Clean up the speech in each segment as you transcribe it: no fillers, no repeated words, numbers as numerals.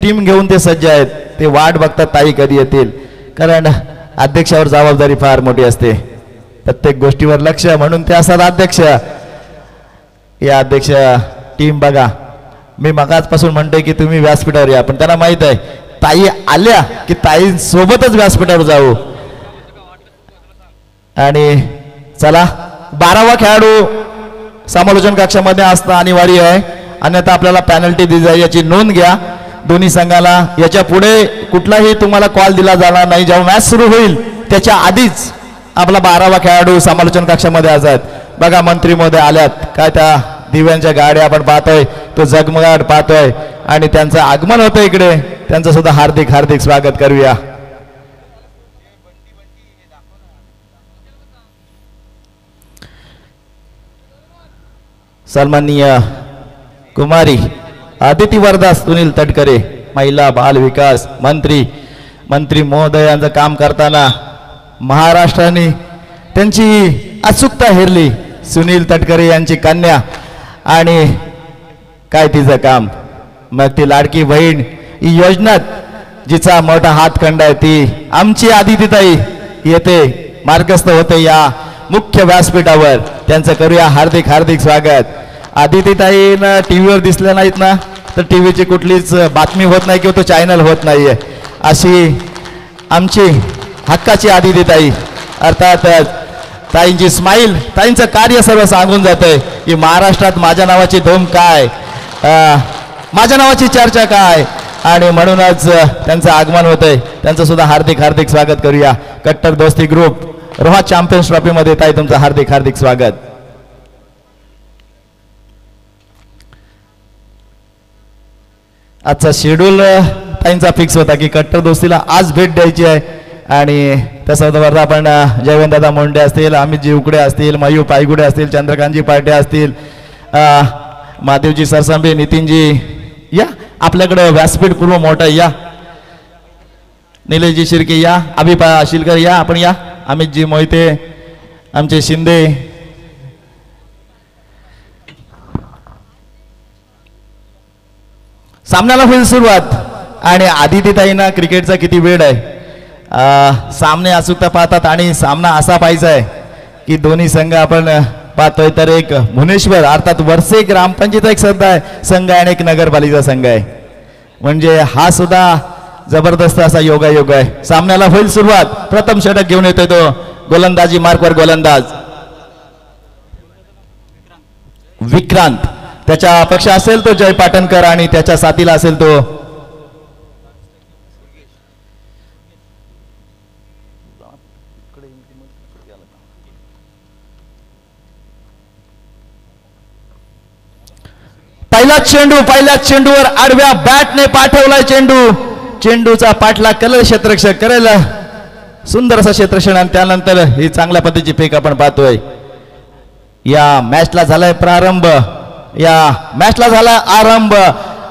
Team घेऊन ते सज्ज आहेत. ते वाट बघतात ताई कधी येतील, कारण अध्यक्षावर जबाबदारी फार मोठी असते, प्रत्येक गोष्टीवर लक्ष, म्हणून ते असतात अध्यक्ष. या अध्यक्ष टीम बघा, मी मगाचपासून म्हणतोय की तुम्ही व्यासपीठावर या, पण त्यांना माहित आहे ताई आल्या की ताई सोबतच व्यासपीठावर जाऊ. आणि चला 12वा खेळाडू समालोचन कक्षामध्ये असणं अनिवार्य आहे, अन्यथा आपल्याला पेनल्टी दिली जाईल, याची नोंद घ्या दोन्ही संघाला. याच्या पुढे कुठलाही तुम्हाला कॉल दिला जाणार नाही. जेव्हा मॅच सुरू होईल त्याच्या आधीच आपला 12वा खेळाडू समालोचन कक्षामध्ये असतात. बघा मंत्री महोदय आल्यात, काय त्या दिव्यांच्या गाड्या आपण पाहतोय, तो जगमगाट पाहतोय आणि त्यांचं आगमन होतं इकडे. त्यांचं सुद्धा हार्दिक हार्दिक स्वागत करूया. सन्माननीय कुमारी आदिती वरदा सुनील तटकरे, महिला बाल विकास मंत्री महोदयांचं काम करताना महाराष्ट्राने त्यांची अचूकता हेरली. सुनील तटकरे यांची कन्या, आणि काय तिचं काम, मग ती लाडकी बहीण ही योजनात जिचा मोठा हातखंड आहे ती आमची आदितीताई येते, मार्गस्थ होते या मुख्य व्यासपीठावर. त्यांचं करूया हार्दिक हार्दिक स्वागत. आदितीताईनं टीव्हीवर दिसल्या नाहीत ना, तर टीव्हीची कुठलीच बातमी होत नाही किंवा तो चॅनल होत नाहीये, अशी आमची हक्काची आदितीताई. अर्थात ताईंची स्माईल, ताईंचं कार्य सर्व सांगून जातंय की महाराष्ट्रात माझ्या नावाची धूम काय, माझ्या नावाची चर्चा काय, आणि म्हणूनच त्यांचं आगमन होतंय. त्यांचं सुद्धा हार्दिक हार्दिक स्वागत करूया. कट्टर दोस्ती ग्रुप रोहा चॅम्पियन्स ट्रॉफीमध्ये ताई तुमचं हार्दिक हार्दिक स्वागत. आजचा शेड्यूल ताईंचा फिक्स होता की कट्टर दोस्तीला आज भेट द्यायची आहे, आणि त्यासोबत आपण जयवंतदादा मोंडे असतील, अमितजी उकडे असतील, मयूर पायगुडे असतील, चंद्रकांतजी पार्टे असतील, महादेवजी सरसांबे, नितीनजी या, आपल्याकडे व्यासपीठ पूर्व मोठा या, निलेशजी शिर्के या, अभिपा शिलकर या, आपण या, अमितजी मोहिते, आमचे शिंदे. सामन्याला होईल सुरुवात, आणि आदितीताईंना क्रिकेटचा किती वेळ आहे. सामने अचूकता पाहतात, आणि सामना असा पाहिजे आहे की दोन्ही संघ आपण पाहतोय तर एक भुवनेश्वर अर्थात वरसे ग्रामपंचायत एक संघ आहे आणि एक नगरपालिका संघ आहे, म्हणजे हा सुद्धा जबरदस्त असा योगायोग आहे. सामन्याला होईल सुरुवात. प्रथम षटक घेऊन येतोय तो गोलंदाजी मार्कवर गोलंदाज विक्रांत, त्याच्या पक्ष असेल तो जय पाटणकर, आणि त्याच्या साथीला असेल तो पहिल्या चेंडूवर आडव्या बॅटने पाठवलाय चेंडूचा पाठला कलर क्षेत्ररक्षक करेल सुंदर असा क्षेत्ररक्षण, आणि त्यानंतर ही चांगल्या पद्धतीची फेक आपण पाहतोय. या मॅचला झालाय प्रारंभ, या मॅचला झाला आरंभ,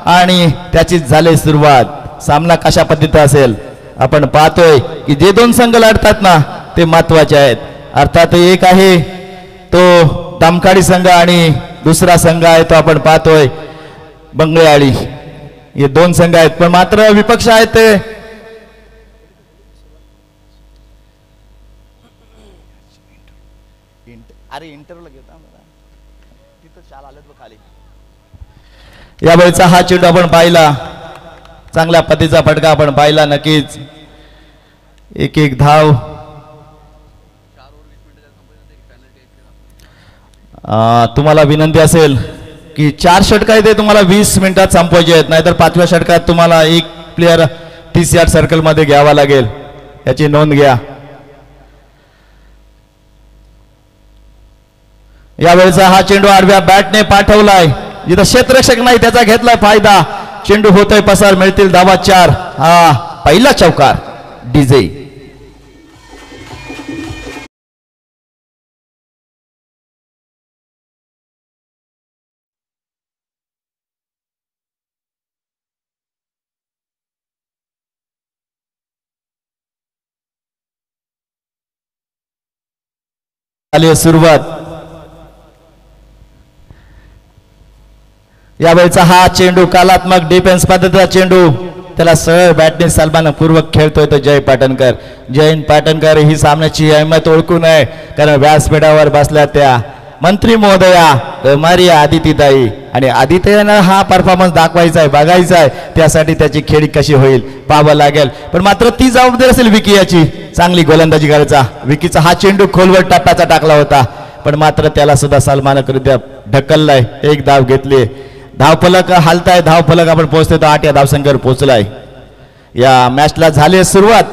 आणि त्याची झाली सुरुवात. सामना कशा पद्धतीचा असेल आपण पाहतोय की जे दोन संघ लढतात ना ते महत्वाचे आहेत. अर्थात एक आहे तो दमकाडी संघ आणि दुसरा संघ आहे तो आपण पाहतोय बंगळेआळी. हे दोन संघ आहेत, पण मात्र विपक्ष आहेत ते या वेळचा हा चेंडू आपण पाहिला, चांगल्या पद्धतीचा फटका आपण पाहिला. नक्कीच एक एक धाव. तुम्हाला विनंती असेल की 4 षटक आहे ते तुम्हाला 20 मिनिटात संपवायचे आहेत, नाहीतर 5व्या षटकात तुम्हाला एक प्लेयर 30 यार्ड सर्कल मध्ये घ्यावा लागेल, याची नोंद घ्या. यावेळेचा हा चेंडू आडव्या बॅटने पाठवलाय, जिथं क्षेत्ररक्षक नाही त्याचा घेतलाय फायदा. चेंडू होतोय पसार, मिळतील धावा 4. हा पहिला चौकार डीजे. सुरुवात. यावेळेचा हा चेंडू कालात्मक डिफेन्स पद्धतीचा चेंडू त्याला सरळ बॅटने सन्मानपूर्वक खेळतोय तो जय पाटणकर. जयंत पाटणकर ही सामन्याची अहमियत ओळखून आहे, कारण व्यासपीठावर बसल्या त्या मंत्री महोदया मारिया आदितीताई, आणि आदित्यनं हा परफॉर्मन्स दाखवायचा आहे, बघायचा आहे, त्यासाठी त्याची खेळी कशी होईल पाहावं लागेल. पण मात्र ती जबाबदारी असेल विकी याची, चांगली गोलंदाजी करायचा. विकीचा हा चेंडू खोलवर टप्प्याचा टाकला होता, पण मात्र त्याला सुद्धा सन्मानकृत्या ढकललाय. एक धाव घेतली. धावफलक हलताय, धावफलक आपण पोहोचतोय तर 8 या धावसंख्येवर पोहोचलाय. या मॅचला झाली सुरुवात.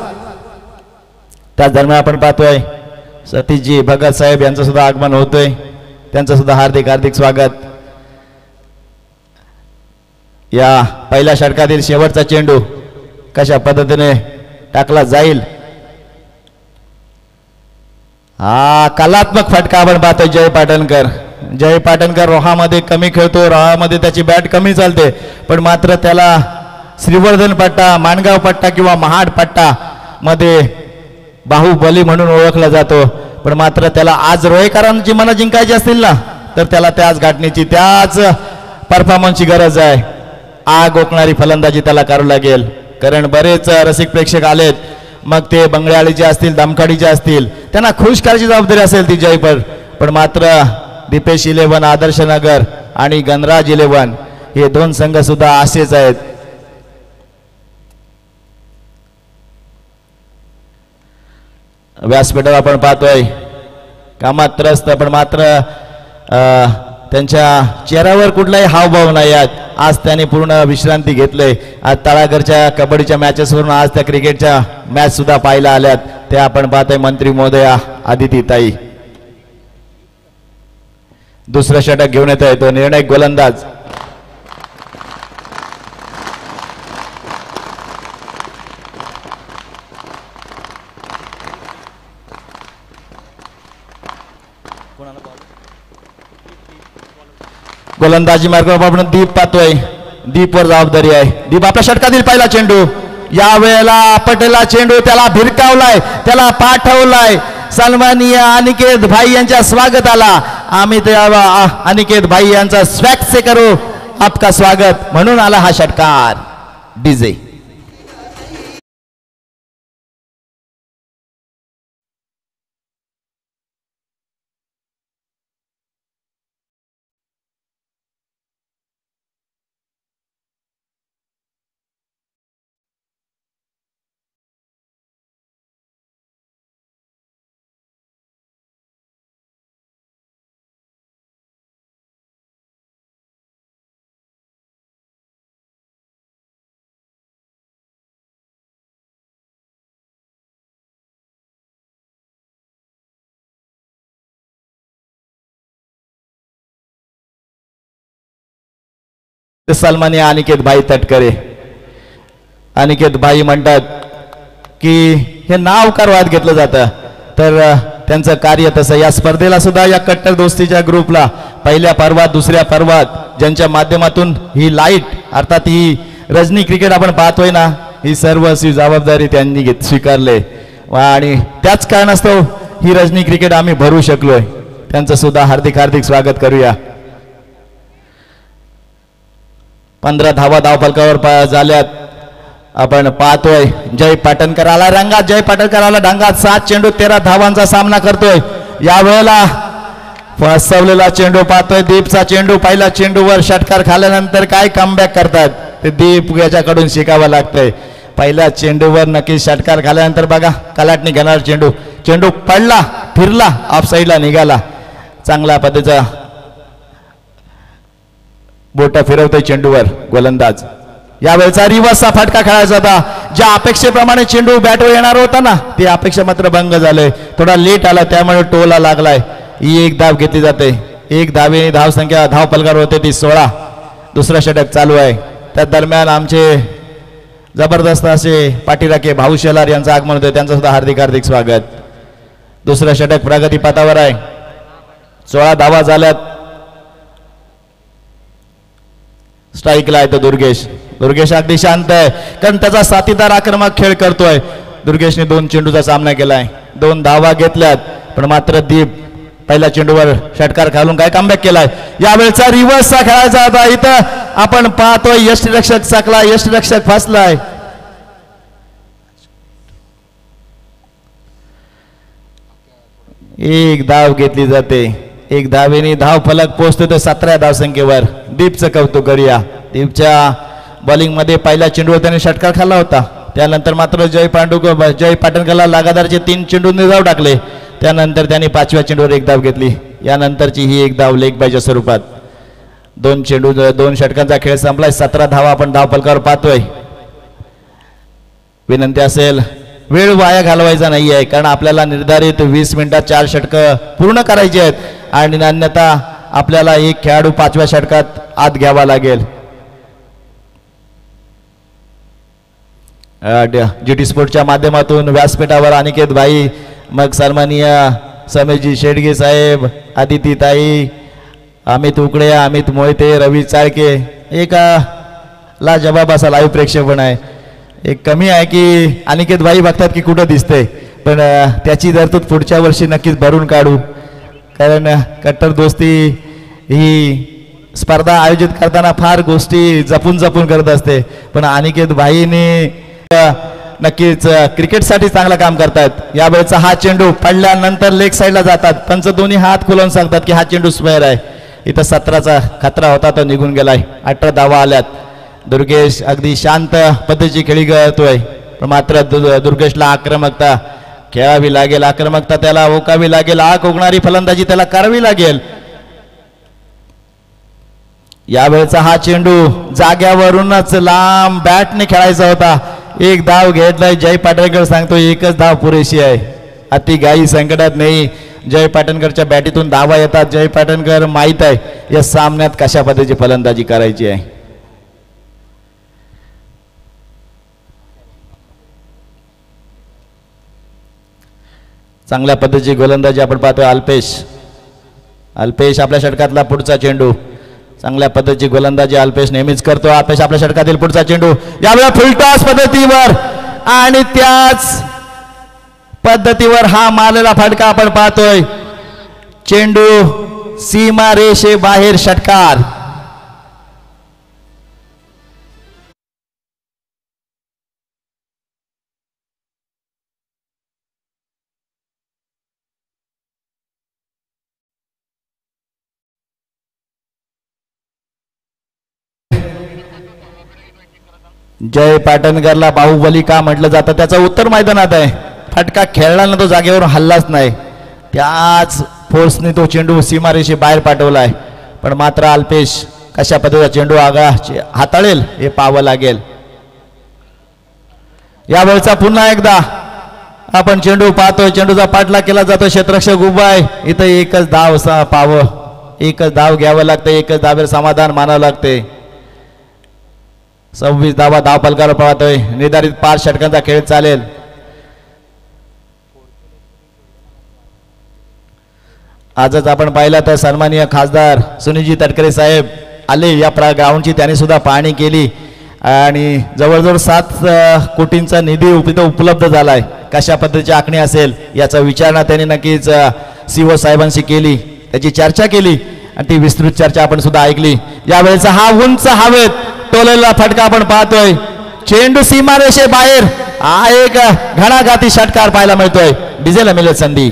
त्याच दरम्यान आपण पाहतोय सतीशजी भगत साहेब यांचं सुद्धा आगमन होतोय, त्यांचं सुद्धा हार्दिक हार्दिक स्वागत. या पहिल्या षटकातील शेवटचा चेंडू कशा पद्धतीने टाकला जाईल, हा कलात्मक फटका आपण पाहतोय. जय पाटणकर, जय पाटणकर रोहामध्ये कमी खेळतो, रोहामध्ये त्याची बॅट कमी चालते, पण मात्र त्याला श्रीवर्धन पट्टा, माणगाव पट्टा किंवा महाड पट्टा मध्ये बाहुबली म्हणून ओळखला जातो. पण मात्र त्याला आज रोहेकरांची मनं जिंकायची असतील ना, तर त्याला त्याच गाठणीची, त्याच परफॉर्मन्सची गरज आहे. आग ओकणारी फलंदाजी त्याला करावी लागेल, कारण बरेच रसिक प्रेक्षक आलेत, मग ते बंगळ्याळीचे असतील, दमखाडीचे असतील, त्यांना खुश करायची जबाबदारी असेल ती जयपर. पण मात्र दीपेश 11, आदर्श नगर आणि गणराज 11 हे दोन संघ सुद्धा असेच आहेत. व्यासपीठावर आपण पाहतोय कामात त्रस्त, पण मात्र त्यांच्या चेहऱ्यावर कुठलाही हावभाव नाही आहेत. आज त्यांनी पूर्ण विश्रांती घेतले. आज तळागरच्या कबड्डीच्या मॅचेसवरून आज त्या क्रिकेटच्या मॅच सुद्धा पाहायला आल्यात. ते आपण पाहतोय मंत्री महोदया आदितीताई. दुसरं षटक घेऊन येत आहे तो निर्णायक गोलंदाज गोलंदाजी मार्गावर आपण दीप पाहतोय. दीपवर जबाबदारी आहे. दीप आपल्या षटकातील पहिला चेंडू, या वेळेला पटेला चेंडू त्याला भिरकावलाय, त्याला पाठवलाय. सन्माननीय अनिकेत भाई यांच्या स्वागताला आम्ही अनिकेत भाई यांचा स्वॅग से करू आपका स्वागत म्हणून आला हा षटकार. डीजे सन्माननीय अनिकेत भाई तटकरे. अनिकेत भाई म्हणतात की हे नाव कारवाद घेतलं जातं, तर त्यांचं कार्य तसं. या स्पर्धेला सुद्धा या कट्टर दोस्तीच्या ग्रुपला पहिल्या पर्वात, दुसऱ्या पर्वात ज्यांच्या माध्यमातून ही लाईट अर्थात ही रजनी क्रिकेट आपण पाहतोय ना, ही सर्व जबाबदारी त्यांनी स्वीकारले आणि त्याच कारणास्तव ही रजनी क्रिकेट आम्ही भरू शकलोय. त्यांचं सुद्धा हार्दिक हार्दिक स्वागत करूया. 15 धावा धावफलकावर झाल्यात. आपण पाहतोय जय पाटणकराला रंगात, जय पाटणकराला डांगात 7 चेंडू 13 धावांचा सामना करतोय. यावेळेला फसवलेला चेंडू पाहतोय. दीपचा चेंडू पहिल्या चेंडूवर षटकार खाल्यानंतर काय कमबॅक करतात ते दीप याच्याकडून शिकावं लागतंय. पहिल्या चेंडूवर नक्की षटकार खाल्यानंतर बघा कलाटणी घेणार चेंडू, चेंडू पडला, फिरला, ऑफ साईडला निघाला. चांगल्या पद्धतीचा बोटा फिरवतोय चेंडूवर गोलंदाज. यावेळेचा रिव्हर्सचा फटका खेळायचा होता. ज्या अपेक्षेप्रमाणे चेंडू बॅटवर येणार होता ना, ती अपेक्षा मात्र भंग झाले. थोडा लेट आला त्यामुळे टोला लागलाय. ही एक धाव घेतली जाते. एक धावेने धाव संख्या धाव पलकार होते ती 16. दुसरा षटक चालू आहे. त्या दरम्यान आमचे जबरदस्त असे पाठीराखे भाऊ शेलार यांचं आगमन होते, त्यांचं सुद्धा हार्दिक हार्दिक स्वागत. दुसरं षटक प्रगतीपथावर आहे. 16 धावा झाल्यात. स्ट्राईकला आहे तो दुर्गेश. दुर्गेश अगदी शांत आहे, कारण त्याचा साथीदार आक्रमक खेळ करतोय. दुर्गेशने 2 चेंडूचा सामना केलाय, 2 धावा घेतल्यात, पण मात्र दीप पहिल्या चेंडूवर षटकार घालून काय कमबॅक केलाय. यावेळेचा रिव्हर्सचा खेळायचा होता. इथं आपण पाहतोय यष्टीरक्षक चकला, यष्टीरक्षक फसलाय. एक धाव घेतली जाते. एक धावेने धाव फलक पोहोचतो तर 17 धावसंख्येवर. दीपचं कौतुक करूया. दीपच्या बॉलिंग मध्ये पहिल्या चेंडूवर त्याने षटकार खाल्ला होता. त्यानंतर मात्र जय पाटणकरला लगातारचे 3 चेंडूंनी धाव टाकले. त्यानंतर त्याने 5व्या चेंडूवर एक धाव घेतली. यानंतरची ही एक धाव लेग बायच्या स्वरूपात. 2 चेंडू 2 षटकांचा खेळ संपलाय. 17 धावा आपण धाव फलकावर पाहतोय. विनंती असेल वेळ वाया घालवायचा नाही आहे, कारण आपल्याला निर्धारित 20 मिनिटात 4 षटकं पूर्ण करायची आहेत आणि अन्यथा आपल्याला एक खेळाडू 5व्या षटकात आत घ्यावा लागेल. GT स्पोर्टच्या माध्यमातून व्यासपीठावर अनिकेत भाई, मग सन्माननीय समेशजी शेडगे साहेब, आदिती ताई, अमित उकडे, अमित मोहिते, रवी चाळके, एक लाजबाब असा लाईव्ह प्रेक्षेपण आहे. एक कमी आहे की अनिकेत भाई बघतात की कुठं दिसतंय, पण त्याची तरतूद पुढच्या वर्षी नक्कीच भरून काढू, कारण कट्टर दोस्ती ही स्पर्धा आयोजित करताना फार गोष्टी जपून जपून करत असते. पण अनिकेत भाईने नक्कीच क्रिकेटसाठी चांगलं काम करतात. यावेळेचा हा चेंडू पडल्यानंतर लेग साईडला जातात. पंच दोन्ही हात खुलवून सांगतात की हा चेंडू स्क्वेअर आहे. इथं 17चा खतरा होता तो निघून गेलाय. 18 धावा आल्यात. दुर्गेश अगदी शांत पद्धतीची खेळी करतोय, पण मात्र दुर्गेशला आक्रमकता खेळावी लागेल. आक्रमकता त्याला ओकावी लागेल. आग ओकणारी फलंदाजी त्याला करावी लागेल. यावेळेचा हा चेंडू जाग्यावरूनच लांब बॅटने खेळायचा होता. एक धाव घेतलाय. जय पाटणकर सांगतो एकच धाव पुरेशी आहे. अति घाई संकटात नाही. जय पाटणकरच्या बॅटीतून धावा येतात. जय पाटणकर माहित आहे या सामन्यात कशा पद्धतीची फलंदाजी करायची आहे. चांगल्या पद्धतीची गोलंदाजी आपण पाहतोय. अल्पेश आपल्या षटकातला पुढचा चेंडू. चांगल्या पद्धतीची गोलंदाजी अल्पेश नेहमीच करतो. अल्पेश आपल्या षटकातील पुढचा चेंडू. यावेळेला फुलटॉस पद्धतीवर आणि त्याच पद्धतीवर हा मारलेला फटका आपण पाहतोय. चेंडू सीमा रेषे बाहेर षटकार. जय पाटणकरला बाहुबली का म्हटलं जातं त्याचं उत्तर मैदानात आहे. फटका खेळला ना तो जागेवरून हल्लाच नाही. त्याच फोर्सने तो चेंडू सीमारेषे बाहेर पाठवलाय. पण मात्र अल्पेश कशा पद्धतीचा चेंडू आगा हाताळेल हे पाहावं लागेल. यावेळेचा पुन्हा एकदा आपण चेंडू पाहतोय. चेंडूचा पाठलाग केला जातो. क्षेत्ररक्षक उभा आहे. इथं एकच धाव पाहावं, एकच धाव घ्यावं लागतं. एकच धावेवर समाधान मानावं लागते. 26 धावा धाव फलकावर पाहतोय. निर्धारित 5 षटकांचा खेळ चालेल. आजच आपण पाहिलं तर सन्माननीय खासदार सुनीलजी तटकरे साहेब आले. या ग्राउंडची त्यांनी सुद्धा पाहणी केली आणि जवळजवळ 7 कोटींचा निधी उपलब्ध झालाय. कशा पद्धतीची आखणी असेल याचा विचारणा त्यांनी नक्कीच CO साहेबांशी केली. त्याची चर्चा केली आणि ती विस्तृत चर्चा आपण सुद्धा ऐकली. यावेळेचा हा उंच हवेत टोलेला फटका आपण पाहतोय. चेंडू सीमारेषे बाहेर. हा एक घणाघाती षटकार पाहायला मिळतोय. डिझेला मिळत संधी.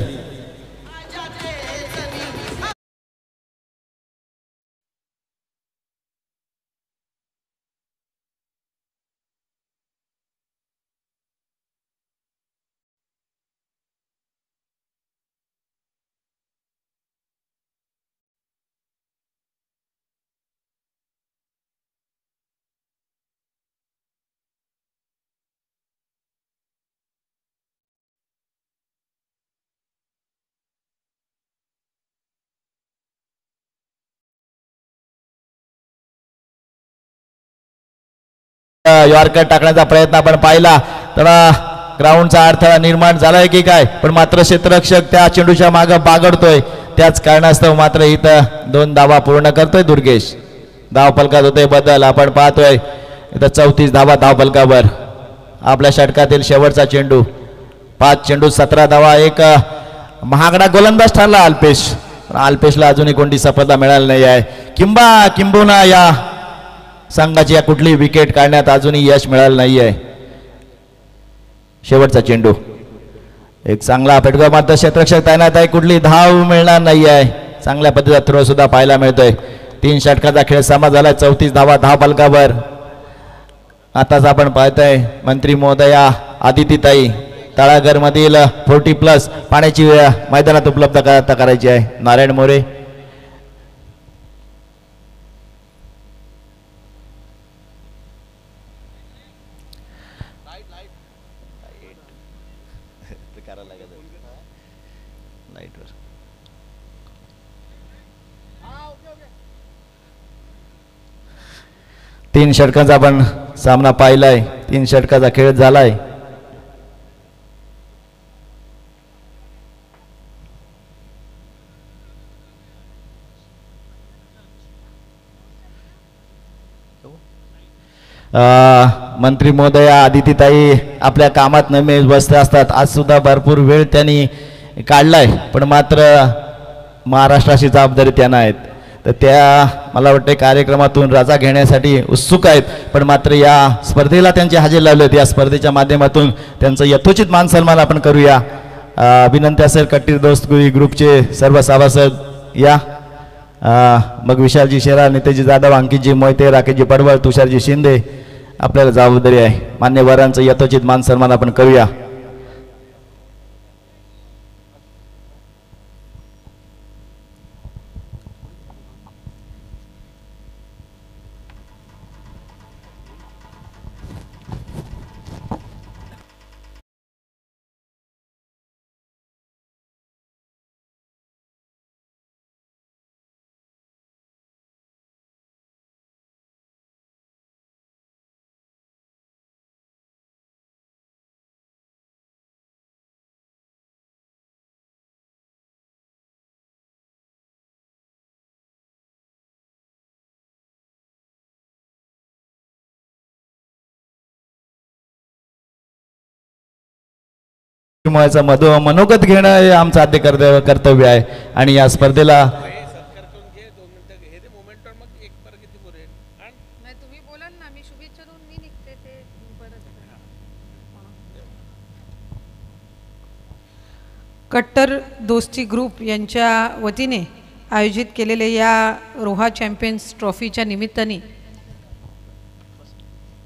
यॉर्कर टाकण्याचा प्रयत्न आपण पाहिला तर ग्राउंडचा अडथळा निर्माण झालाय की काय, पण मात्र क्षेत्ररक्षक त्या चेंडूच्या मागे बागडतोय. त्याच कारणास्तव मात्र इथं 2 धावा पूर्ण करतोय दुर्गेश. धाव फलकात होते बदल आपण पाहतोय. इथं 34 धावा धाव फलकावर. आपल्या षटकातील शेवटचा चेंडू. 5 चेंडू 17 धावा. एक महागडा गोलंदाज ठरला अल्पेश. अल्पेशला अजूनही कोणती सफलता मिळाली नाही आहे. किंबहुना या संघाची या कुठली विकेट काढण्यात अजूनही यश मिळालं नाही आहे. शेवटचा चेंडू. एक चांगला पेटगाव मात्र क्षेत्ररक्षक तैनात आहे, कुठली धाव मिळणार नाही आहे. चांगल्या पद्धतीचा थ्रो सुद्धा पाहायला मिळतोय. 3 षटकाचा खेळ समाप्त झाला. 34 धावा धाव फलकावर. आताच आपण पाहतोय मंत्री महोदया आदितीताई तळागर मधील 40+ पाण्याची मैदानात उपलब्ध करायची आहे. नारायण मोरे तीन षटकांचा आपण सामना पाहिलाय. 3 षटकाचा खेळ झालाय. मंत्री महोदया आदितीताई आपल्या कामात नेहमी व्यस्त असतात. आज सुद्धा भरपूर वेळ त्यांनी काढलाय, पण मात्र महाराष्ट्राची जबाबदारी त्यांना आहेत. तर त्या मला वाटते कार्यक्रमातून रजा घेण्यासाठी उत्सुक आहेत, पण मात्र या स्पर्धेला त्यांची हजेरी लावली होती. या स्पर्धेच्या माध्यमातून त्यांचं यथोचित मान सन्मान आपण करूया. विनंती असेल कट्टी दोस्त ग्रुपचे सर्व सभासद या. मग विशालजी शेरा, नितेशजी जाधव, अंकितजी मोहिते, राकेशजी पडवळ, तुषारजी शिंदे, आपल्याला जबाबदारी आहे. मान्यवरांचं यथोचित मान सन्मान आपण करूया. मनोगत घेणं हे आमचं आद्य कर्तव्य आहे. आणि या स्पर्धेला कट्टर दोस्ती ग्रुप यांच्या वतीने आयोजित केलेल्या या रोहा चॅम्पियन्स ट्रॉफीच्या निमित्ताने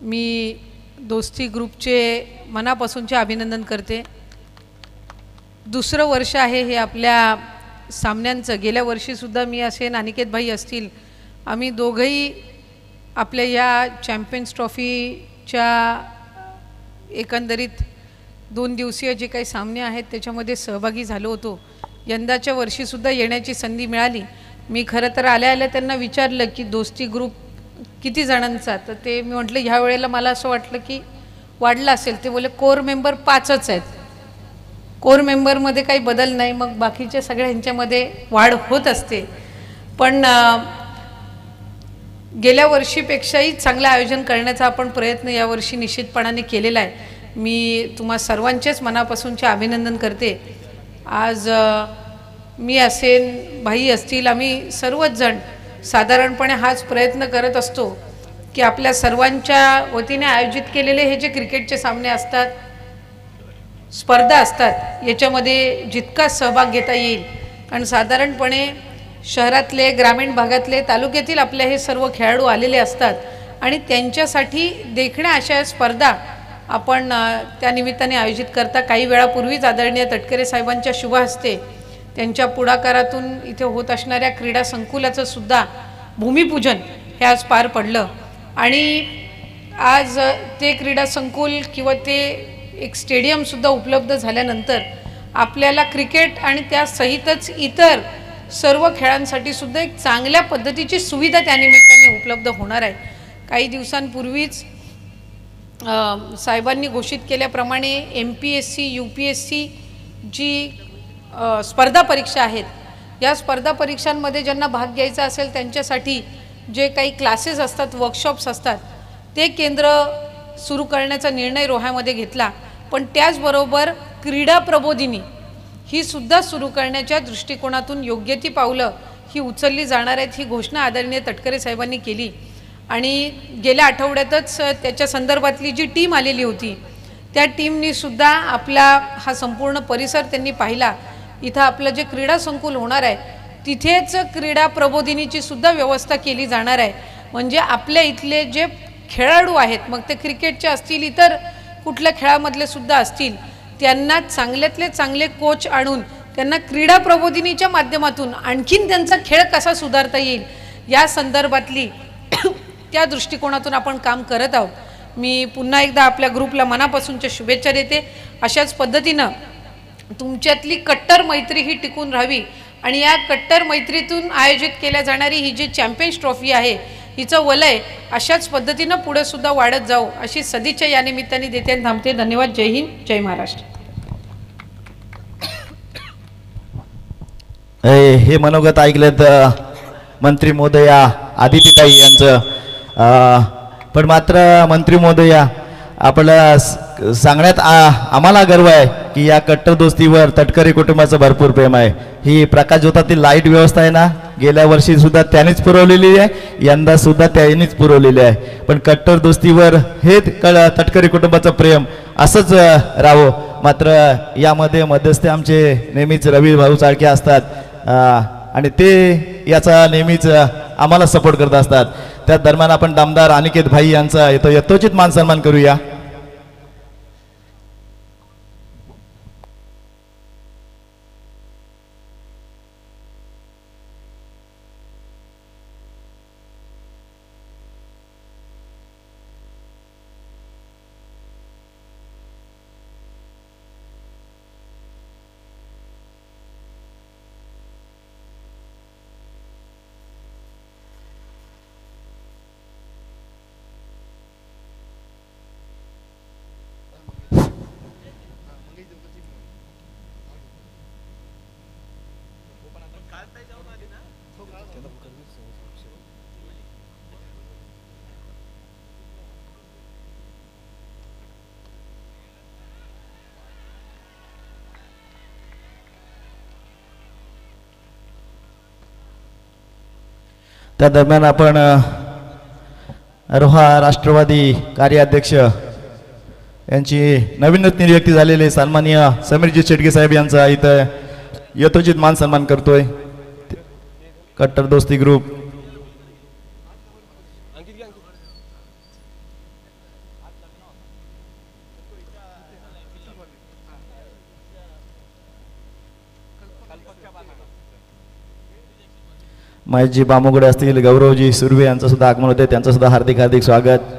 मी दोस्ती ग्रुपचे मनापासूनचे अभिनंदन करते. दुसरं वर्ष आहे हे आपल्या सामन्यांचं. गेल्या वर्षीसुद्धा मी असेन, अनिकेत भाई असतील, आम्ही दोघंही आपल्या या चॅम्पियन्स ट्रॉफीच्या एकंदरीत 2 दिवसीय जे काही सामने आहेत त्याच्यामध्ये सहभागी झालो होतो. यंदाच्या वर्षीसुद्धा येण्याची संधी मिळाली. मी खरं तर आल्या त्यांना विचारलं की दोस्ती ग्रुप किती जणांचा, तर ते मी म्हटलं ह्या वेळेला मला असं वाटलं की वाढलं असेल. ते बोले कोर मेंबर 5च आहेत, कोर मेंबरमध्ये काही बदल नाही, मग बाकीच्या सगळ्यांच्यामध्ये वाढ होत असते. पण गेल्या वर्षीपेक्षाही चांगलं आयोजन करण्याचा आपण प्रयत्न यावर्षी निश्चितपणाने केलेला आहे. मी तुम्हा सर्वांचेच मनापासूनचे अभिनंदन करते. आज मी असेन, भाई असतील, आम्ही सर्वच जण साधारणपणे हाच प्रयत्न करत असतो की आपल्या सर्वांच्या वतीने आयोजित केलेले हे जे क्रिकेटचे सामने असतात, स्पर्धा असतात, याच्यामध्ये जितका सहभाग घेता येईल. कारण साधारणपणे शहरातले, ग्रामीण भागातले, तालुक्यातील आपले हे सर्व खेळाडू आलेले असतात आणि त्यांच्यासाठी देखण्या अशा स्पर्धा आपण त्या निमित्ताने आयोजित करता. काही वेळापूर्वीच आदरणीय तटकरे साहेबांच्या शुभ हस्ते त्यांच्या पुढाकारातून इथे होत असणाऱ्या क्रीडा संकुलाचं सुद्धा भूमिपूजन हे आज पार पडलं. आणि आज ते क्रीडा संकुल किंवा ते एक स्टेडियमसुद्धा उपलब्ध झाल्यानंतर आपल्याला क्रिकेट आणि त्यासहितच इतर सर्व खेळांसाठी सुद्धा एक चांगल्या पद्धतीची सुविधा त्यानिमित्ताने उपलब्ध होणार आहे. काही दिवसांपूर्वीच साहेबांनी घोषित केल्याप्रमाणे MPSC UPSC जी स्पर्धा परीक्षा आहेत, या स्पर्धा परीक्षांमध्ये ज्यांना भाग घ्यायचा असेल त्यांच्यासाठी जे काही क्लासेस असतात, वर्कशॉप्स असतात, ते केंद्र सुरू करण्याचा निर्णय रोह्यामध्ये घेतला. पण त्याचबरोबर क्रीडा प्रबोधिनी ही सुद्धा सुरू करण्याच्या दृष्टिकोनातून योग्य ती पावलं ही उचलली जाणार आहेत, ही घोषणा आदरणीय तटकरे साहेबांनी केली. आणि गेल्या आठवड्यातच त्याच्या संदर्भातली जी टीम आलेली होती त्या टीमनी सुद्धा आपला हा संपूर्ण परिसर त्यांनी पाहिला. इथं आपलं जे क्रीडा संकुल होणार आहे तिथेच क्रीडा प्रबोधिनीची सुद्धा व्यवस्था केली जाणार आहे. म्हणजे आपल्या इथले जे खेळाडू आहेत, मग ते क्रिकेटचे असतील, इतर कुठल्या खेळामधले सुद्धा असतील, त्यांना चांगल्यातले चांगले कोच आणून त्यांना क्रीडा प्रबोधिनीच्या माध्यमातून आणखीन त्यांचा खेळ कसा सुधारता येईल या संदर्भातली त्या दृष्टिकोनातून आपण काम करत आहोत. मी पुन्हा एकदा आपल्या ग्रुपला मनापासूनच्या शुभेच्छा देते. अशाच पद्धतीनं तुमच्यातली कट्टर मैत्री ही टिकून राहावी आणि या कट्टर मैत्रीतून आयोजित केल्या जाणारी ही जी चॅम्पियन्स ट्रॉफी आहे हिचं वलय अशाच पद्धतीनं पुढे सुद्धा वाढत जाऊ अशी सदिच्छा या निमित्ताने देते आणि थांबते. धन्यवाद. जय हिंद, जय महाराष्ट्र. हे मनोगत ऐकलेत मंत्री महोदया आदितीताई यांचं. पण मात्र मंत्री महोदया आपल्या सांगण्यात आम्हाला गर्व आहे की या कट्टर दोस्तीवर तटकरे कुटुंबाचं भरपूर प्रेम आहे. ही प्रकाश ज्योतातील लाईट व्यवस्था आहे ना, गेल्या वर्षी सुद्धा त्यांनीच पुरवलेली आहे, यंदा सुद्धा त्यांनीच पुरवलेली आहे. पण कट्टर दोस्तीवर हे तटकरे कुटुंबाचं प्रेम असंच राहावं. मात्र यामध्ये मध्यस्थे आमचे नेहमीच रवी भाऊ चाळके असतात आणि ते याचा नेहमीच आम्हाला सपोर्ट करत असतात. त्या दरम्यान आपण दामदार अनिकेत भाई यांचा यथोचित मान सन्मान करूया. त्या दरम्यान आपण रोहा राष्ट्रवादी कार्याध्यक्ष यांची नवीनच नियुक्ती झालेले सन्माननीय समीरजी शेटगे साहेब यांचा इथं यथोचित मान सन्मान करतोय. कट्टर दोस्ती ग्रुप महेशजी बामुगडे असतील, गौरवजी सुर्वे यांचं सुद्धा आगमन होते, त्यांचं सुद्धा हार्दिक हार्दिक स्वागत.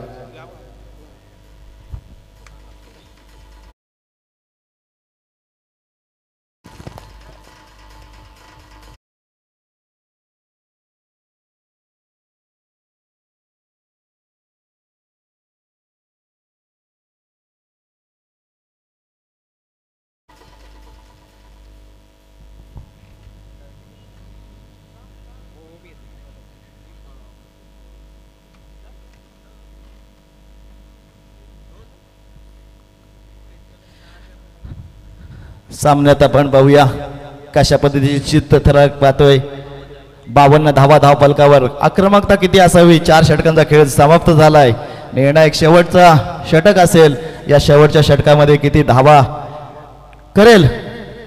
सामन्यात आपण पाहूया कशा पद्धतीची चित्तथरारक पाहतोय. 52 धावा धाव फलकावर. आक्रमकता किती असावी. 4 षटकांचा खेळ समाप्त झालाय. निर्णायक शेवटचा षटक असेल. या शेवटच्या षटकामध्ये किती धावा करेल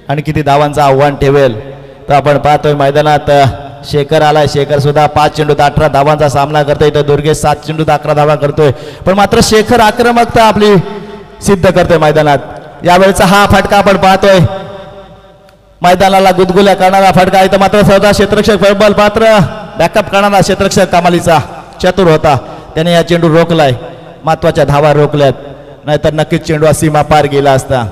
आणि किती धावांचं आव्हान ठेवेल. तर आपण पाहतोय मैदानात शेखर आलाय. शेखर सुद्धा 5 चेंडूत 18 धावांचा सामना करतोय. इथं दुर्गेश 7 चेंडूत 11 धावा करतोय. पण मात्र शेखर आक्रमकता आपली सिद्ध करतोय मैदानात. यावेळेचा हा फटका आपण पाहतोय मैदानाला गुदगुल्या करणारा फटका. इथं मात्र सहजा क्षेत्ररक्षक प्रबल पात्र बॅकअप करणारा क्षेत्ररक्षक कमालीचा चतुर होता. त्याने या चेंडू रोखलाय. महत्वाच्या धावा रोखल्यात, नाहीतर नक्कीच चेंडू सीमा पार गेला असता.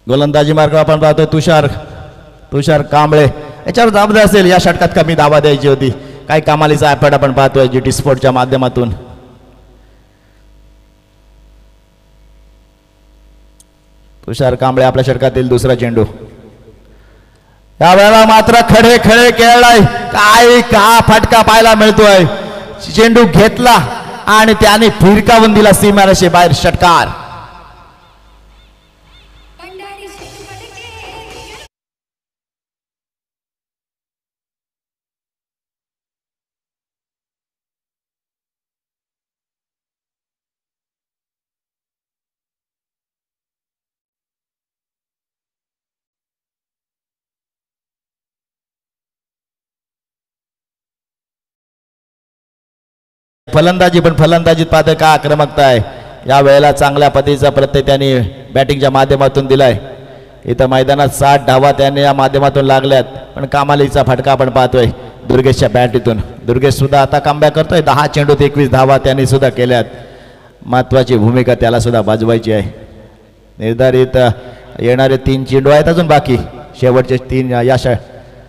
गोलंदाजी मार्ग आपण पाहतोय तुषार कांबळे. याच्यावर जबाबदार असेल. या षटकात कमी धावा द्यायची होती. काही कमालीचा एफर्ट आपण पाहतोय जीटी स्पोर्टच्या माध्यमातून. तुषार कांबळे आपल्या षटकातील दुसरा चेंडू. यावेळेला मात्र खडे खेळलाय. काय का फटका पाहायला मिळतोय. चेंडू घेतला आणि त्याने फिरकावून दिला सीमारेषे बाहेर. षटकार. फलंदाजी पण फलंदाजीत पाहतोय का आक्रमकता आहे. या वेळेला चांगल्या पद्धतीचा प्रत्यय त्यांनी बॅटिंगच्या माध्यमातून दिलाय. इथं मैदानात 60 धावा त्यांनी या माध्यमातून लागल्यात. पण कामालीचा फटका आपण पाहतोय दुर्गेशच्या बॅटीतून. दुर्गेश सुद्धा आता कमबॅक करतोय. 10 चेंडूत 21 धावा त्यांनी सुद्धा केल्यात. महत्वाची भूमिका त्याला सुद्धा बाजवायची आहे. निर्धारित येणारे 3 चेंडू आहेत अजून बाकी. शेवटचे 3 या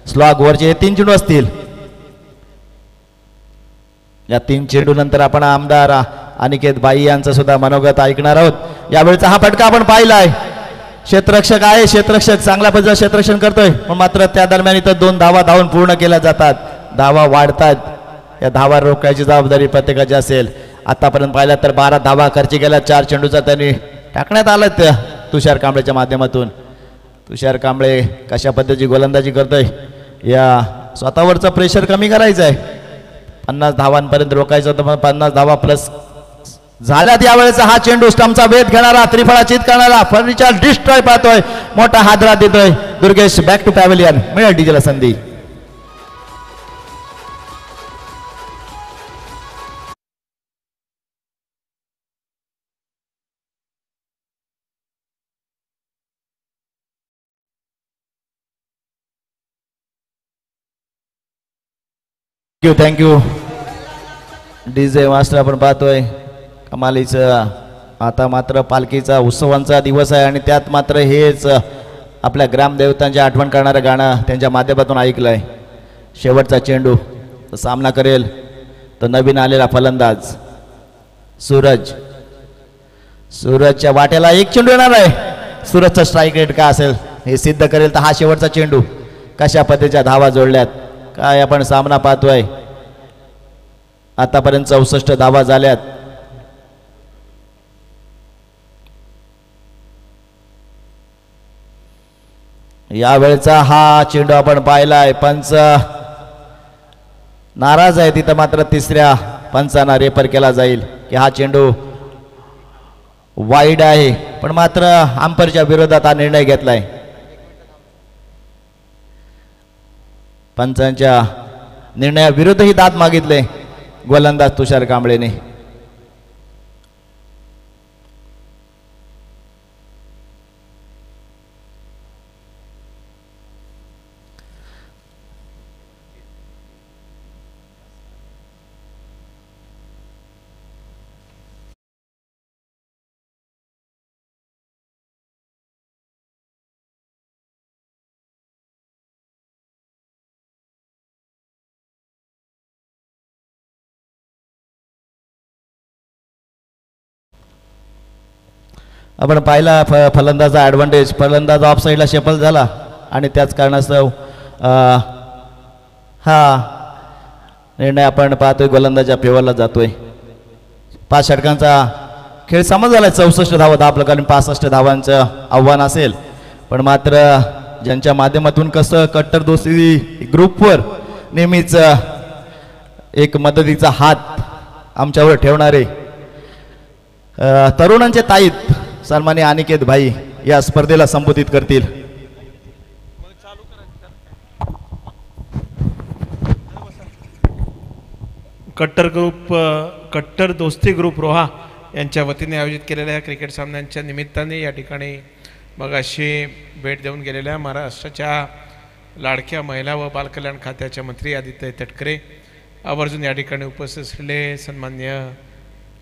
स्लॉग वरचे 3 चेंडू असतील. या 3 चेंडू नंतर आपण आमदार अनिकेत बाई यांचं सुद्धा मनोगत ऐकणार आहोत. यावेळेचा हा फटका आपण पाहिलाय. क्षेत्ररक्षक आहे. क्षेत्ररक्षक चांगल्या पद्धतीने क्षेत्ररक्षण करतोय. पण मात्र त्या दरम्यान इथं 2 धावा धावून पूर्ण केल्या जातात. धावा वाढतात. या धावा रोखायची जबाबदारी प्रत्येकाची असेल. आतापर्यंत पाहिला तर 12 धावा खर्च केल्या. 4 चेंडूचा त्यांनी टाकण्यात आलं तुषार कांबळेच्या माध्यमातून. तुषार कांबळे कशा पद्धतीची गोलंदाजी करतोय. या स्वतःवरचं प्रेशर कमी करायचं आहे. 50 धावांपर्यंत रोखायचं होतं. 50 धावा प्लस झाल्यात. यावेळेचा हा चेंडू स्टंपचा वेध घेणारा त्रिफळाचीत करणारा फर्निचर डिस्ट्रॉय पाहतोय. मोठा हादरा देतोय दुर्गेश. Back to pavilion. मिळेल डीजेला संधी. Thank you DJ master. आपण पाहतोय कमालीचं. आता मात्र पालखीचा उत्सवांचा दिवस आहे आणि त्यात मात्र हेच आपल्या ग्रामदेवतांची आठवण करणारं गाणं त्यांच्या माध्यमातून ऐकलंय. शेवटचा चेंडू सामना करेल तर नवीन आलेला फलंदाज सूरज. सूरजच्या वाट्याला 1 चेंडू येणार आहे. सूरजचा स्ट्राईक रेट काय असेल हे सिद्ध करेल तर हा शेवटचा चेंडू. कशा पद्धतीच्या धावा जोडल्यात काय आपण सामना पाहतोय. आतापर्यंत 64 धावा झाल्यात. यावेळेचा हा चेंडू आपण पाहिलाय. पंच नाराज आहे. तिथं मात्र 3ऱ्या पंचांना रेफर केला जाईल की हा चेंडू वाईड आहे. पण मात्र अंपायरच्या विरोधात हा निर्णय घेतलाय. पंचांच्या निर्णयाविरुद्धही दाद मागितले गोलंदाज तुषार कांबळेने. आपण पाहिला फलंदाजा ॲडव्हान्टेज. फलंदाज ऑफ साईडला शेपल झाला आणि त्याच कारणास्तव हा निर्णय आपण पाहतोय गोलंदाजा फेवरला जातोय. 5 षटकांचा खेळ समज झाला. 64 धावा 10 प्रकारे 65 धावांचं आव्हान असेल. पण मात्र ज्यांच्या माध्यमातून कसं कट्टर दोस्ती ग्रुपवर नेहमीच एक मदतीचा हात आमच्यावर ठेवणारे तरुणांचे ताईत सन्माननीय अनिकेत भाई या स्पर्धेला संबोधित करतील. कट्टर दोस्ती ग्रुप रोहा यांच्या वतीने आयोजित केलेल्या क्रिकेट सामन्यांच्या निमित्ताने या ठिकाणी मगाशी भेट देऊन गेलेल्या महाराष्ट्राच्या लाडक्या महिला व बालकल्याण खात्याच्या मंत्री आदित्य तटकरे आवर्जून या ठिकाणी उपस्थित असलेले सन्मान्य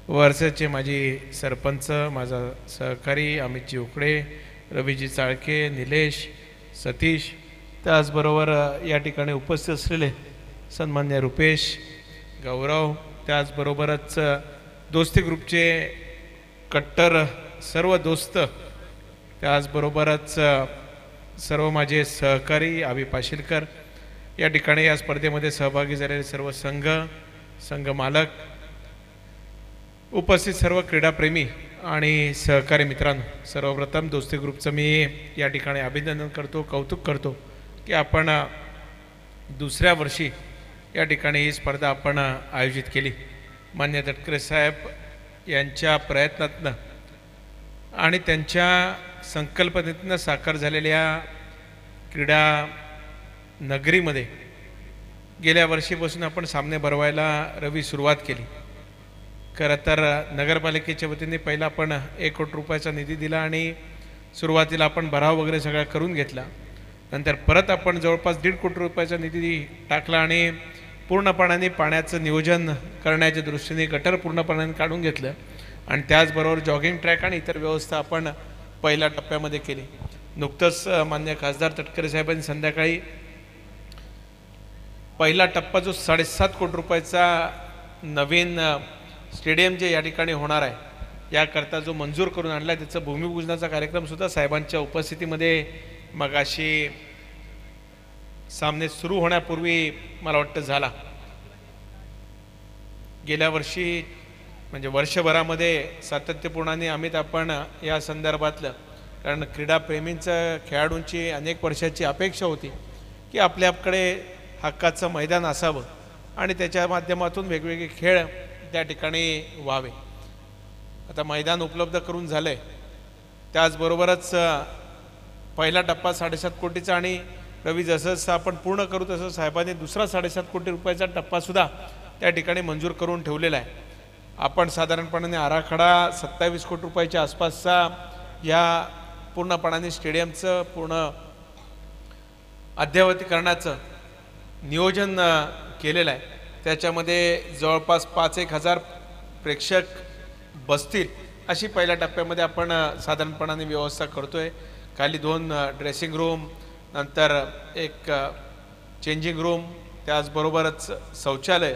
वर्षाचे माजी सरपंच, माझा सहकारी अमितजी उकडे, रवीजी चाळके, निलेश, सतीश, त्याचबरोबर या ठिकाणी उपस्थित असलेले सन्मान्य रुपेश, गौरव, त्याचबरोबरच दोस्ती ग्रुपचे कट्टर सर्व दोस्त, त्याचबरोबरच सर्व माझे सहकारी अभि पाशीलकर, या ठिकाणी या स्पर्धेमध्ये सहभागी झालेले सर्व संघ मालक, उपस्थित सर्व क्रीडाप्रेमी आणि सहकारी मित्रांनो, सर्वप्रथम दोस्ती ग्रुपचं मी या ठिकाणी अभिनंदन करतो, कौतुक करतो की आपण दुसऱ्या वर्षी या ठिकाणी ही स्पर्धा आपण आयोजित केली. मान्य तटकरे साहेब यांच्या प्रयत्नातनं आणि त्यांच्या संकल्पनेतनं साकार झालेल्या क्रीडा नगरीमध्ये गेल्या वर्षीपासून आपण सामने भरवायला सुरुवात केली. खरं तर नगरपालिकेच्या वतीने पहिला आपण 1 कोटी रुपयाचा निधी दिला आणि सुरुवातीला आपण भराव वगैरे सगळा करून घेतला. नंतर परत आपण जवळपास 1.5 कोटी रुपयाचा निधी टाकला आणि पूर्णपणाने पाण्याचं नियोजन करण्याच्या दृष्टीने गटर पूर्णपणाने काढून घेतलं आणि त्याचबरोबर जॉगिंग ट्रॅक आणि इतर व्यवस्था आपण पहिल्या टप्प्यामध्ये केली. नुकतंच मान्य खासदार तटकरे साहेबांनी संध्याकाळी पहिला टप्पा जो 7.5 कोटी रुपयाचा नवीन स्टेडियम जे या ठिकाणी होणार आहे याकरता जो मंजूर करून आणला त्याचं भूमिपूजनाचा कार्यक्रमसुद्धा साहेबांच्या उपस्थितीमध्ये मगाशी सामने सुरू होण्यापूर्वी मला वाटतं झाला. गेल्या वर्षी म्हणजे वर्षभरामध्ये सातत्यपूर्णाने आपण या संदर्भातलं, कारण क्रीडाप्रेमींचं खेळाडूंची अनेक वर्षाची अपेक्षा होती की आपल्याकडे हक्काचं मैदान असावं आणि त्याच्या माध्यमातून वेगवेगळे खेळ त्या ठिकाणी व्हावे. आता मैदान उपलब्ध करून झालं आहे. त्याचबरोबरच पहिला टप्पा 7.5 कोटीचा आणि रवी जसं आपण पूर्ण करू तसं साहेबांनी दुसरा 7.5 कोटी रुपयाचा टप्पासुद्धा त्या ठिकाणी मंजूर करून ठेवलेला आहे. आपण साधारणपणाने आराखडा 27 कोटी रुपयाच्या आसपासचा या पूर्णपणाने स्टेडियमचं पूर्ण अद्ययावतीकरणाचं नियोजन केलेलं आहे. त्याच्यामध्ये जवळपास 5-1 हजार प्रेक्षक बसतील अशी पहिल्या टप्प्यामध्ये आपण साधारणपणाने व्यवस्था करतोय. खाली 2 ड्रेसिंग रूम, नंतर एक चेंजिंग रूम, त्याचबरोबरच शौचालय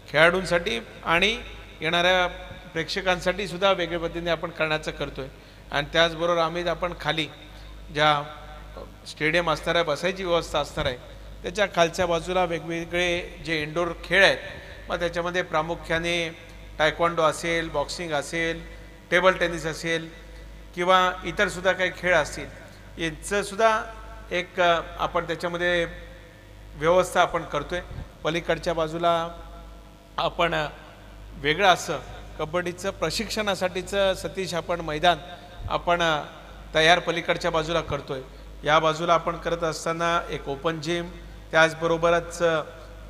खेळाडूंसाठी आणि येणाऱ्या प्रेक्षकांसाठी सुद्धा वेगळ्या पद्धतीने आपण करण्याचं करतोय. आणि त्याचबरोबर आपण खाली ज्या स्टेडियम असणार आहे, बसायची व्यवस्था असणार आहे, त्याच्या खालच्या बाजूला वेगवेगळे जे इंडोर खेळ आहेत, मग त्याच्यामध्ये प्रामुख्याने टायक्वांडो असेल, बॉक्सिंग असेल, टेबल टेनिस असेल किंवा इतरसुद्धा काही खेळ असतील, यांचंसुद्धा एक आपण त्याच्यामध्ये व्यवस्था आपण करतोय. पलीकडच्या बाजूला आपण वेगळं असं कबड्डीचं प्रशिक्षणासाठीचं सतीश आपण मैदान आपण तयार पलीकडच्या बाजूला करतोय. या बाजूला आपण करत असताना एक ओपन जिम, त्याचबरोबरच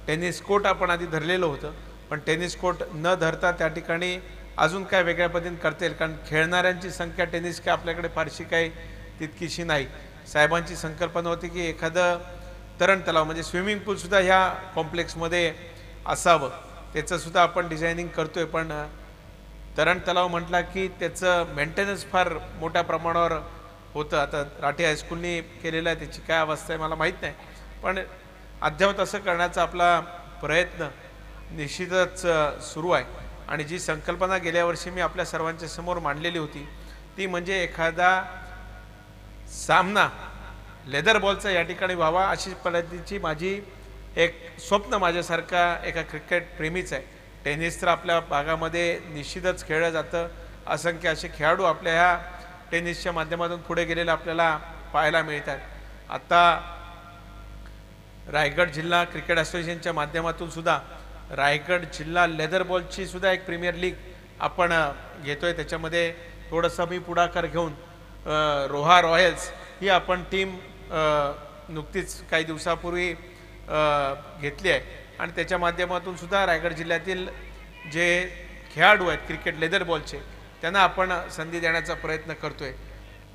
टेनिस कोर्ट आपण आधी धरलेलं होतं, पण टेनिस कोर्ट न धरता त्या ठिकाणी अजून काय वेगळ्या पद्धतीने करता येईल, कारण खेळणाऱ्यांची संख्या टेनिस काय आपल्याकडे फारशी काही तितकीशी नाही. साहेबांची संकल्पना होती की एखादं तरण तलाव म्हणजे स्विमिंग पूलसुद्धा ह्या कॉम्प्लेक्समध्ये असावं, त्याचंसुद्धा आपण डिझायनिंग करतोय. पण तरण तलाव म्हटला की त्याचं मेंटेनन्स फार मोठ्या प्रमाणावर होतं. आता राठी हायस्कूलनी केलेलं आहे, त्याची काय अवस्था आहे मला माहीत नाही, पण अद्यावत असं करण्याचा आपला प्रयत्न निश्चितच सुरू आहे. आणि जी संकल्पना गेल्या वर्षी मी आपल्या सर्वांच्या समोर मांडलेली होती ती म्हणजे एखादा सामना लेदर बॉलचा या ठिकाणी व्हावा, अशी पद्धतीची माझी एक स्वप्न माझ्यासारखा एका क्रिकेट प्रेमीच आहे. टेनिस तर आपल्या भागामध्ये निश्चितच खेळलं जातं, असंख्य असे खेळाडू आपल्या ह्या टेनिसच्या माध्यमातून पुढे गेलेले आपल्याला पाहायला मिळतात. आता रायगड जिल्हा क्रिकेट असोसिएशनच्या माध्यमातून सुद्धा रायगड जिल्हा लेदर बॉलची सुद्धा एक प्रीमियर लीग आपण घेतोय. त्याच्यामध्ये थोडंसं मी पुढाकार घेऊन रोहा रॉयल्स ही आपण टीम नुकतीच काही दिवसापूर्वी घेतली आहे आणि त्याच्या माध्यमातून सुद्धा रायगड जिल्ह्यातील जे खेळाडू आहेत क्रिकेट लेदर बॉलचे त्यांना आपण संधी देण्याचा प्रयत्न करतोय.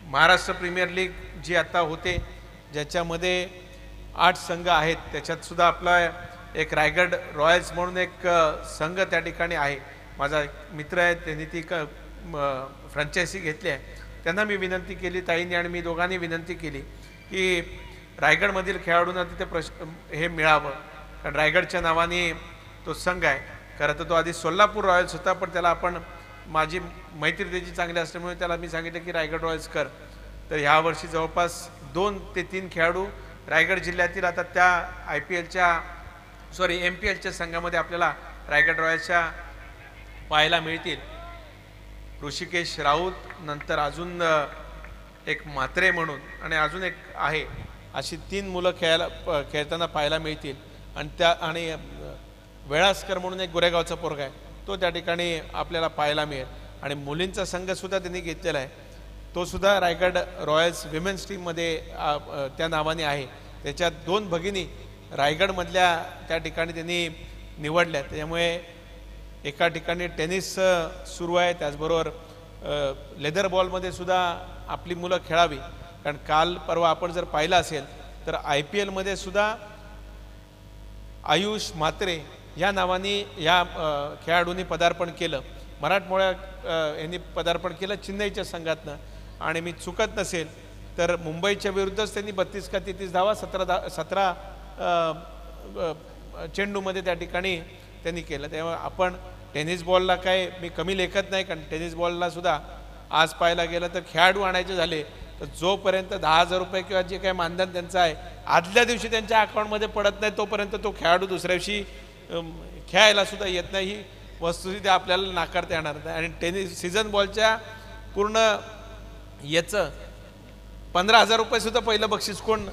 महाराष्ट्र प्रीमियर लीग जी आता होते ज्याच्यामध्ये 8 संघ आहेत, त्याच्यातसुद्धा आपला एक रायगड रॉयल्स म्हणून एक संघ त्या ठिकाणी आहे. माझा मित्र आहे, त्यांनी ती फ्रँचायझी घेतली आहे. त्यांना मी विनंती केली, ताईंनी आणि मी दोघांनी विनंती केली की रायगडमधील खेळाडूंना तिथे हे मिळावं, कारण रायगडच्या नावाने तो संघ आहे. खरं तर तो आधी सोलापूर रॉयल्स होता, पण त्याला आपण माझी मैत्री त्याची चांगली असल्यामुळे त्याला मी सांगितलं की रायगड रॉयल्स कर. तर ह्या वर्षी जवळपास 2 ते 3 खेळाडू रायगड जिल्ह्यातील आता त्या MPLच्या संघामध्ये आपल्याला रायगड रॉयल्सच्या पाहायला मिळतील. ऋषिकेश राऊत, नंतर अजून एक म्हात्रे म्हणून आणि अजून एक आहे, अशी 3 मुलं खेळताना पाहायला मिळतील. आणि वेळासकर म्हणून एक गोरेगावचा पोरगा आहे, तो त्या ठिकाणी आपल्याला पाहायला मिळेल. आणि मुलींचा संघसुद्धा त्यांनी घेतलेला आहे, तो सुद्धा रायगड रॉयल्स विमेन्स टीममध्ये त्या नावाने आहे. त्याच्यात 2 भगिनी रायगडमधल्या त्या ठिकाणी त्यांनी निवडल्या. त्यामुळे एका ठिकाणी टेनिस सुरू आहे, त्याचबरोबर लेदर बॉलमध्ये सुद्धा आपली मुलं खेळावी. कारण काल परवा आपण जर पाहिलं असेल तर IPL मध्ये सुद्धा आयुष म्हात्रे या नावाने या खेळाडूंनी पदार्पण केलं. मराठमोळ्या यांनी पदार्पण केलं चेन्नईच्या संघातनं. आणि मी चुकत नसेल तर मुंबईच्या विरुद्धच त्यांनी 32 का 33 धावा 17 चेंडूमध्ये त्या ठिकाणी त्यांनी केलं. तेव्हा आपण टेनिस बॉलला काय मी कमी लेखत नाही, कारण टेनिस बॉलला सुद्धा आज पाहायला गेलं तर खेळाडू आणायचे झाले तर जोपर्यंत 10,000 रुपये किंवा जे काही मानधन त्यांचं आहे आदल्या दिवशी त्यांच्या अकाउंटमध्ये पडत नाही तोपर्यंत तो खेळाडू दुसऱ्या दिवशी खेळायला सुद्धा येत नाही. ही वस्तुस्थिती आपल्याला नाकारता येणार नाही. आणि टेनिस सीझन बॉलच्या पूर्ण याचं 15,000 रुपये सुद्धा पहिलं बक्षीस कोण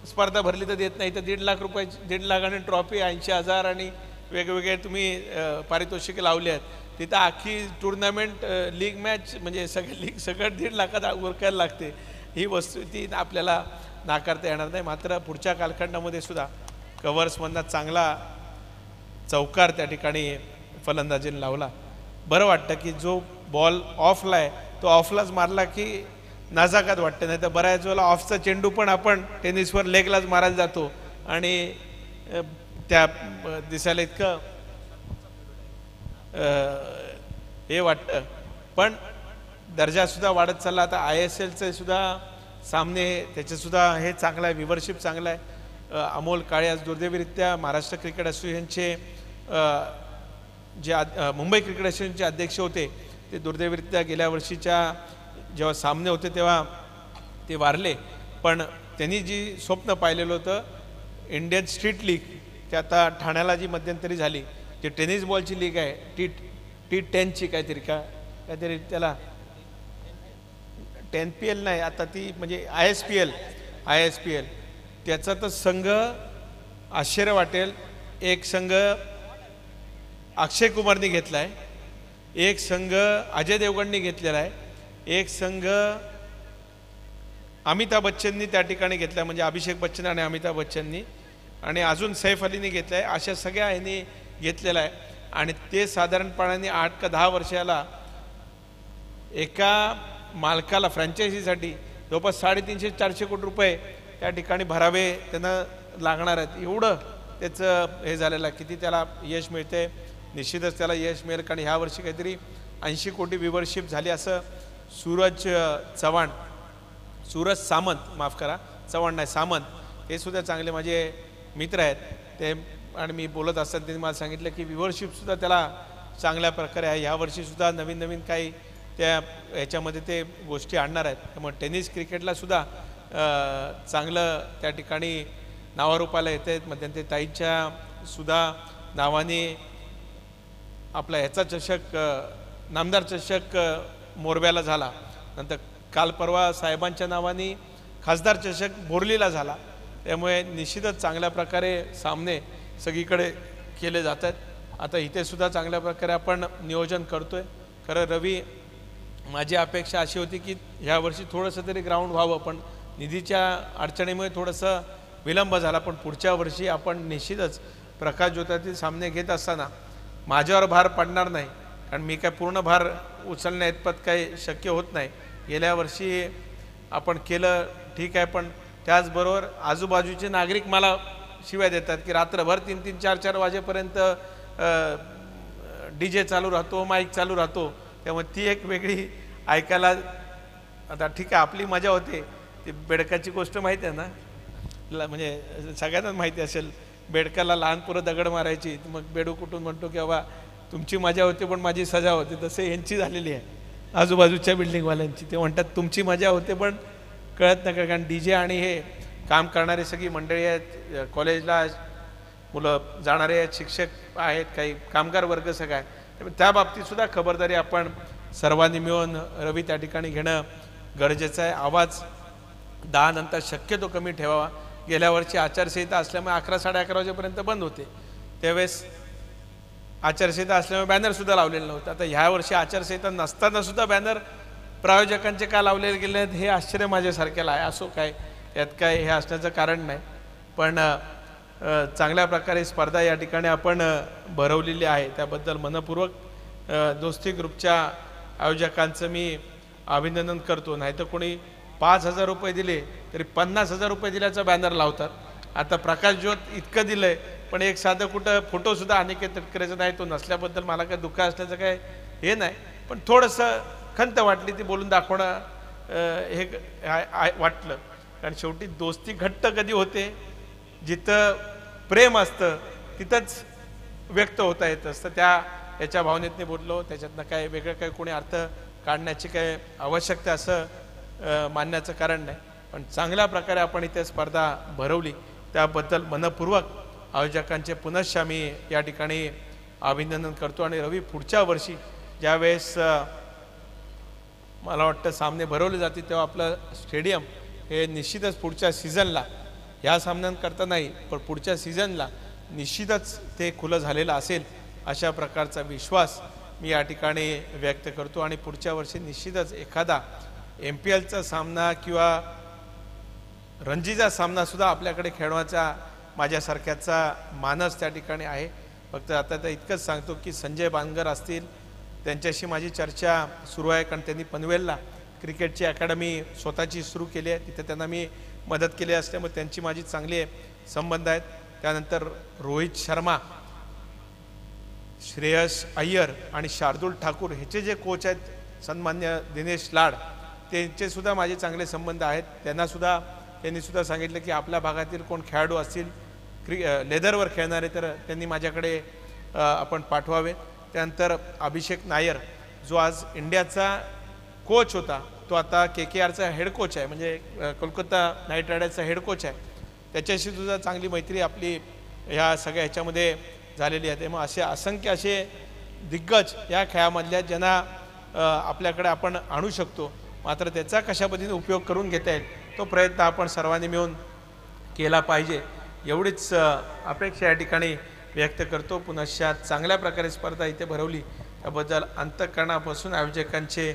स्पर्धा भरली तर देत नाही. तर 1.5 लाख रुपये 1.5 लाख आणि ट्रॉफी 80,000 आणि वेगवेगळे तुम्ही पारितोषिके लावले आहेत. तिथं अख्खी टुर्नामेंट लीग मॅच म्हणजे सगळे लीग सगळं 1.5 लाखात उरकायला लागते. ही वस्तू ती आपल्याला नाकारता येणार नाही. मात्र पुढच्या कालखंडामध्ये सुद्धा कव्हर्समधला चांगला चौकार त्या ठिकाणी फलंदाजीने लावला. बरं वाटतं की जो बॉल ऑफला आहे तो ऑफलाच मारला की नाजाकात वाटतं. नाही तर बऱ्याच वेळेला ऑफचा चेंडू पण आपण टेनिसवर लेगलाच मारायला जातो आणि त्या दिसायला इतकं हे वाटतं. पण दर्जासुद्धा वाढत चालला. आता ISLचे सुद्धा सामने त्याचेसुद्धा हे चांगलं आहे, व्ह्यूवरशिप चांगलं आहे. अमोल काळे आज दुर्दैवीरित्या महाराष्ट्र क्रिकेट असोसिएशनचे जे मुंबई क्रिकेट असोसिएशनचे अध्यक्ष होते ते दुर्दैवीरित्या गेल्या वर्षीच्या जेव्हा सामने होते तेव्हा ते वारले. पण त्यांनी जी स्वप्न पाहिलेलं होतं इंडियन स्ट्रीट लीग ते आता ठाण्याला जी मध्यंतरी झाली जी टेनिस बॉलची लीग आहे T10ची काहीतरी काहीतरी त्याला 10PL नाही आता ती म्हणजे ISPL त्याचा तर संघ आश्चर्य वाटेल. एक संघ अक्षय कुमारने घेतला आहे, एक संघ अजय देवगणने घेतलेला आहे, एक संघ अमिताभ बच्चननी त्या ठिकाणी घेतला म्हणजे अभिषेक बच्चन आणि अमिताभ बच्चननी, आणि अजून सैफ अलीने घेतला आहे. अशा सगळ्या ह्यांनी घेतलेला आहे. आणि ते साधारणपणाने 8 का 10 वर्षाला एका मालकाला फ्रँचायझीसाठी जवळपास 350-400 कोटी रुपये त्या ठिकाणी भरावे त्यांना लागणार आहेत. एवढं त्याचं हे झालेलं आहे. किती त्याला यश मिळते, निश्चितच त्याला यश मिळेल. कारण ह्या वर्षी काहीतरी 80 कोटी व्ह्यूवरशिप झाली असं सूरज सामंत माफ करा चव्हाण नाही सामंत हे सुद्धा चांगले माझे मित्र आहेत ते. आणि मी बोलत असताना त्यांनी मला सांगितलं की व्ह्यूवरशिपसुद्धा त्याला चांगल्या प्रकारे आहे. ह्या वर्षीसुद्धा नवीन नवीन काही त्या ह्याच्यामध्ये ते गोष्टी आणणार आहेत. त्यामुळे टेनिस क्रिकेटला सुद्धा चांगलं त्या ठिकाणी नावारूपाला येत आहेत. मध्यंतरी ताईच्या सुद्धा नावाने आपला ह्याचा चषक नामदार चषक मोरब्याला झाला. नंतर काल परवा साहेबांच्या नावाने खासदार चषक बोरलीला झाला. त्यामुळे निश्चितच चांगल्या प्रकारे सामने सगळीकडे केले जातात. आता इथे सुद्धा चांगल्या प्रकारे आपण नियोजन करतोय. खरं रवी माझी अपेक्षा अशी होती की ह्या वर्षी थोडंसं तरी ग्राउंड व्हावं, पण निधीच्या अडचणीमुळे थोडंसं विलंब झाला. पण पुढच्या वर्षी आपण निश्चितच प्रकाश ज्योतातील सामने घेत असताना माझ्यावर भार पडणार नाही, कारण मी काय पूर्ण भार उचलण्या इतपत काही शक्य होत नाही. गेल्या वर्षी आपण केलं ठीक आहे, पण त्याचबरोबर आजूबाजूचे नागरिक मला शिव्या देतात की रात्रभर 3-3, 4-4 वाजेपर्यंत DJ चालू राहतो, माईक चालू राहतो. त्यामुळे ती एक वेगळी ऐकायला. आता ठीक आहे आपली मजा होते. ती बेडकाची गोष्ट माहिती आहे ना, म्हणजे सगळ्यांनाच माहिती असेल. बेडकाला लहान पोरं दगड मारायची, मग बेडू कुठून म्हणतो की बाबा तुमची मजा होते पण माझी सजा होते. तसे यांची झालेली आहे आजूबाजूच्या बिल्डिंगवाल्यांची. ते म्हणतात तुमची मजा होते पण कळत नाही, कारण DJ आणि हे काम करणारी सगळी मंडळी आहेत, कॉलेजला मुलं जाणारे आहेत, शिक्षक आहेत, काही कामगार वर्ग सगळा आहे. त्यामुळे त्या बाबतीतसुद्धा खबरदारी आपण सर्वांनी मिळून रवी त्या ठिकाणी घेणं गरजेचं आहे. आवाज 10 नंतर शक्यतो कमी ठेवावा. गेल्या वर्षी आचारसंहिता असल्यामुळे 11-11:30 वाजेपर्यंत बंद होते. त्यावेळेस आचारसंहिता असल्यामुळे बॅनरसुद्धा लावलेलं नव्हतं. आता ह्या वर्षी आचारसंहिता नसतानासुद्धा बॅनर प्रायोजकांचे का लावलेले गेले आहेत हे आश्चर्य माझ्यासारख्याला आहे. असो काय त्यात काय हे असण्याचं कारण नाही, पण चांगल्या प्रकारे स्पर्धा या ठिकाणी आपण भरवलेली आहे त्याबद्दल मनपूर्वक दोस्ती ग्रुपच्या आयोजकांचं मी अभिनंदन करतो. नाहीतर कोणी 5,000 रुपये दिले तरी 50,000 रुपये दिल्याचा बॅनर लावतात. आता प्रकाश ज्योत इतकं दिलं आहे, पण एक साधं कुठं फोटोसुद्धा अनिकेत तटकरेचा नाही. तो नसल्याबद्दल मला काय दुःख असल्याचं काय हे नाही, पण थोडंसं खंत वाटली ती बोलून दाखवणं वाटलं. कारण शेवटी दोस्ती घट्ट कधी होते, जिथं प्रेम असतं तिथंच व्यक्त होता येत असतं. याच्या भावनेतने बोललो, त्याच्यातनं काय वेगळं काय कोणी अर्थ काढण्याची काय आवश्यकता असं मानण्याचं कारण नाही. पण चांगल्या प्रकारे आपण इथे स्पर्धा भरवली, त्याबद्दल मनपूर्वक आयोजकांचे पुनश्च मी या ठिकाणी अभिनंदन करतो. आणि रवी, पुढच्या वर्षी ज्यावेळेस मला वाटतं सामने भरवले जातील तेव्हा आपलं स्टेडियम हे निश्चितच पुढच्या सीझनला, ह्या सामन्यांकरता नाही पण पुढच्या सीझनला निश्चितच ते खुलं झालेलं असेल अशा प्रकारचा विश्वास मी या ठिकाणी व्यक्त करतो. आणि पुढच्या वर्षी निश्चितच एखादा MPLचा सामना किंवा रणजीचा सामनासुद्धा आपल्याकडे खेळवायचा माझ्यासारख्याचा मानस त्या ठिकाणी आहे. फक्त आता तर इतकंच सांगतो की संजय बांगर असतील, त्यांच्याशी माझी चर्चा सुरू आहे. कारण त्यांनी पनवेलला क्रिकेटची अकॅडमी स्वतःची सुरू केली आहे, तिथे त्यांना मी मदत केली असल्यामुळे त्यांची माझी चांगले संबंध आहेत. त्यानंतर रोहित शर्मा, श्रेयस अय्यर आणि शार्दूल ठाकूर ह्याचे जे कोच आहेत सन्मान्य दिनेश लाड, त्यांचेसुद्धा माझे चांगले संबंध आहेत. त्यांनी सुद्धा सांगितलं की आपल्या भागातील कोण खेळाडू असतील लेदरवर खेळणारे तर त्यांनी माझ्याकडे आपण पाठवावे. त्यानंतर अभिषेक नायर जो आज इंडियाचा कोच होता, तो आता KKRचा हेड कोच आहे, म्हणजे कोलकाता नाईट रायडर्सचा हेड कोच आहे. त्याच्याशी सुद्धा चांगली मैत्री आपली ह्या सगळ्या ह्याच्यामध्ये झालेली आहे. मग असंख्य असे दिग्गज या खेळामधल्या ज्यांना आपल्याकडे आपण आणू शकतो, मात्र त्याचा कशा पद्धतीने उपयोग करून घेता येईल तो प्रयत्न आपण सर्वांनी मिळून केला पाहिजे, एवढीच अपेक्षा या ठिकाणी व्यक्त करतो. पुनश्च चांगल्या प्रकारे स्पर्धा इथे भरवली त्याबद्दल अंतःकरणापासून आयोजकांचे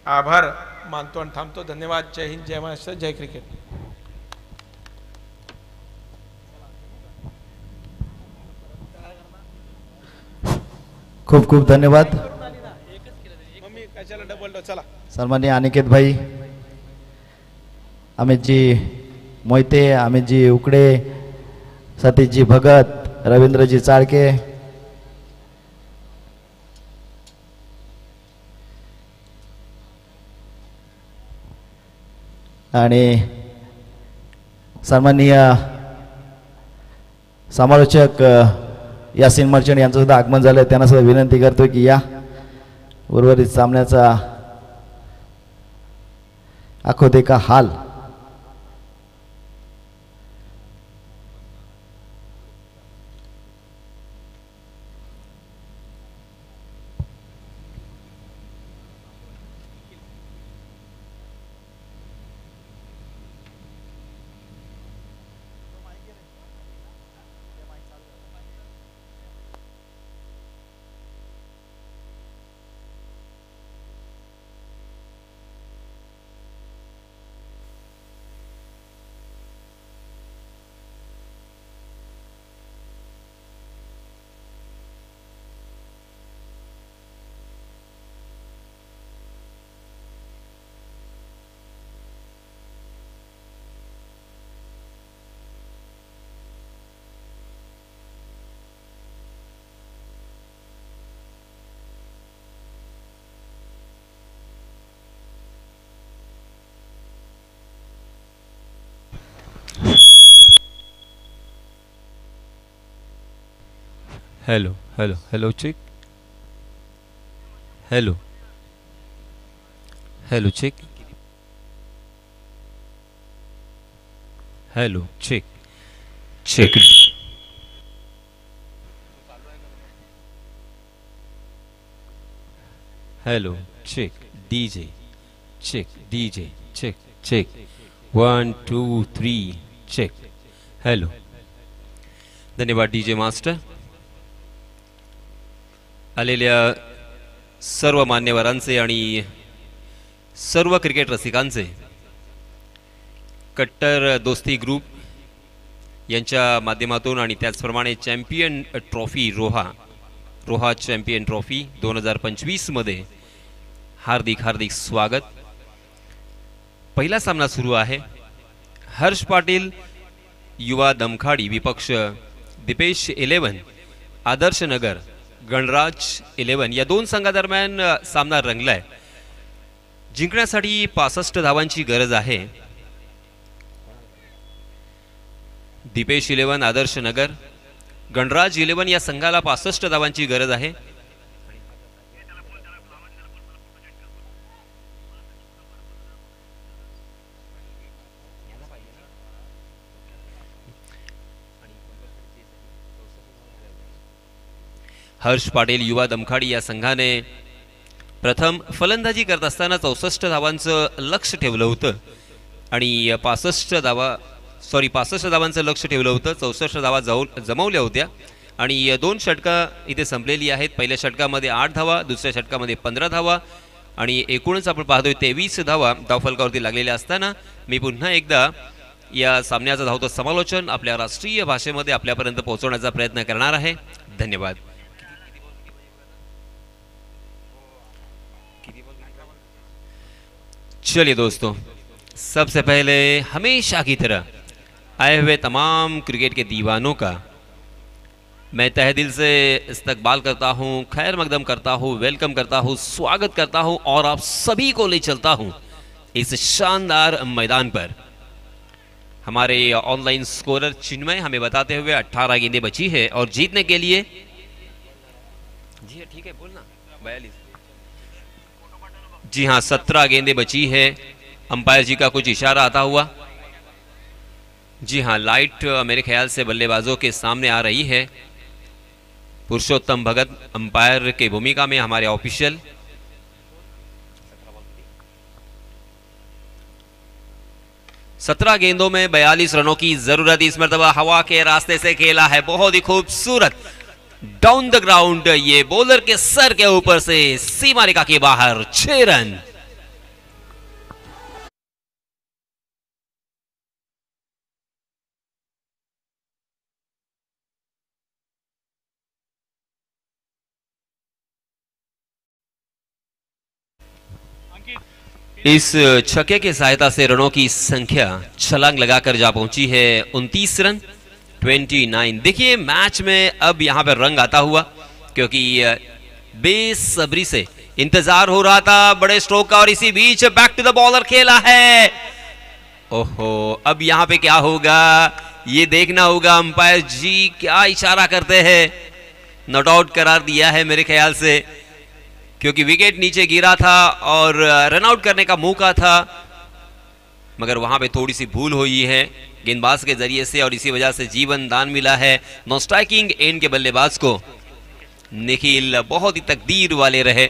आभार मानतो आणि थांबतो. धन्यवाद. जय हिंद, जय महाराष्ट्र, जय क्रिकेट. खूप खूप धन्यवाद. चला सन्माननीय अनिकेत भाई, अमितजी मोहिते, अमितजी उकडे, सतीशजी भगत, रवींद्रजी चाळके, आणि सन्माननीय समालोचक यासिन मर्चंट यांचं सुद्धा आगमन झालं. त्यांना सुद्धा विनंती करतो की या उर्वरित सामन्याचा आखोते का हाल. Hello hello hello check. Hello hello check. Hello check check. Hello check. DJ check. DJ check check. 1 2 3 check. Hello. धन्यवाद डीजे मास्टर. आलेल्या सर्व मान्यवरांचे आणि सर्व क्रिकेट रसिकांचे कट्टर दोस्ती ग्रुप यांच्या माध्यमातून आणि त्याचप्रमाणे champion trophy Roha Roha champion trophy 2025 मध्ये हार्दिक हार्दिक स्वागत. पहिला सामना सुरू आहे. हर्ष पाटील युवा दमखाडी विपक्ष दीपेश 11 आदर्श नगर गणराज 11 या दोन संघादरम्यान सामना रंगलाय. जिंकण्यासाठी 65 धावांची गरज आहे. दीपेश 11 आदर्श नगर गणराज 11 या संघाला 65 धावांची गरज आहे. हर्ष पाटील युवा दमखाडी या संघाने प्रथम फलंदाजी करत असताना 64 धावांचं लक्ष ठेवलं होतं आणि 65 धावांचं लक्ष ठेवलं होतं. 64 धावा जमवल्या होत्या आणि दोन षटकं इथे संपलेली आहेत. पहिल्या षटकामध्ये 8 धावा, दुसऱ्या षटकामध्ये 15 धावा आणि एकूणच आपण पाहतोय 23 धावा धावफलकावरती लागलेल्या असताना मी पुन्हा एकदा या सामन्याचं धावतं समालोचन आपल्या राष्ट्रीय भाषेमध्ये आपल्यापर्यंत पोहोचवण्याचा प्रयत्न करणार आहे. धन्यवाद. चलिए दोस्तों, सबसे पहले हमेशा की तरह आए हुए तमाम क्रिकेट के दीवानों का मैं तहे दिल से इस्तकबाल करता हूं, खैर मकदम करता हूं, वेलकम करता हूं, स्वागत करता हूं और आप सभी को ले चलता हूं इस शानदार मैदान पर. हमारे ऑनलाइन स्कोरर चिन्मय हमें बताते हुए 18 गेंदें बची है और जीतने के लिए जी ठीक है बोलना 42 जी हाँ 17 गेंदें बची है. अंपायर जी का कुछ इशारा आता हुआ. जी हाँ लाइट मेरे ख्याल से बल्लेबाजों के सामने आ रही है. पुरुषोत्तम भगत अंपायर के भूमिका में हमारे ऑफिशियल. सत्रह गेंदों में 42 रनों की जरूरत. इस मर्तबा हवा के रास्ते से खेला है, बहुत ही खूबसूरत डाउन द ग्राउंड. ये बॉलर के सर के ऊपर से सीमा रेखा के बाहर 6 रन. इस छक्के की सहायता से रनों की संख्या छलांग लगाकर जा पहुंची है 29 रन 29. देखिए मैच में अब यहां पर रंग आता हुआ, क्योंकि बेसब्री से इंतजार हो रहा था बड़े स्ट्रोक का और इसी बीच बैक टू द बॉलर खेला है. ओहो, अब यहां पे क्या होगा ये देखना होगा. अंपायर जी क्या इशारा करते हैं. नॉट आउट करार दिया है मेरे ख्याल से, क्योंकि विकेट नीचे गिरा था और रन आउट करने का मौका था, मगर वहां पे थोड़ी सी भूल हुई है गेंदबाज के जरिए से और इसी वजह से जीवन दान मिला है नो स्ट्राइकिंग एंड के बल्लेबाज को. निखिल बहुत ही तकदीर वाले रहे,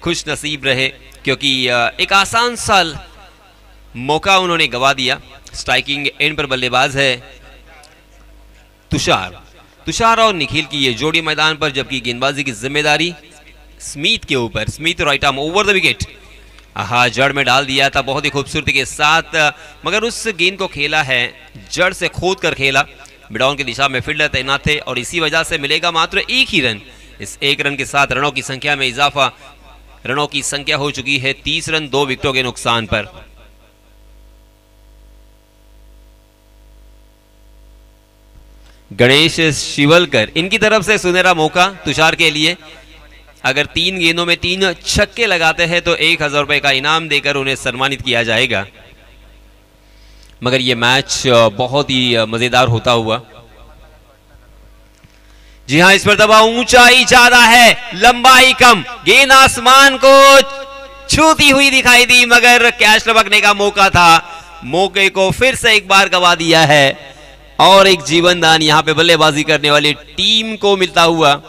खुश नसीब रहे, क्योंकि एक आसान सा मौका उन्होंने गवा दिया. स्ट्राइकिंग एंड पर बल्लेबाज है तुषार और निखिल की ये जोड़ी मैदान पर, जबकि गेंदबाजी की जिम्मेदारी स्मिथ के ऊपर. Smith right arm over the wicket, जड़ में डाल दिया था बहुत ही खूबसूरती के साथ, मगर उस गेंद को खेला है जड़ से खोद कर खेला. मिडाउन की दिशा में फील्डर तैनात थे और इसी वजह से मिलेगा मात्र एक ही रन. इस एक रन के साथ रनों की संख्या में इजाफा. रनों की संख्या हो चुकी है 30 रन 2 विकेटों के नुकसान पर. गणेश शिवलकर, इनकी तरफ से सुनहरा मौका तुषार के लिए. अगर 3 गेंदों में 3 छक्के लगाते हैं तो 1000 रुपए का इनाम देकर उन्हें सम्मानित किया जाएगा. मगर यह मैच बहुत ही मजेदार होता हुआ. जी हां, इस पर दबा ऊंचाई ज्यादा है, लंबाई कम, गेंद आसमान को छूती हुई दिखाई दी, मगर कैच लपकने का मौका था. मौके को फिर से एक बार गवा दिया है और एक जीवनदान यहां पे बल्लेबाजी करने वाली टीम को मिलता हुआ.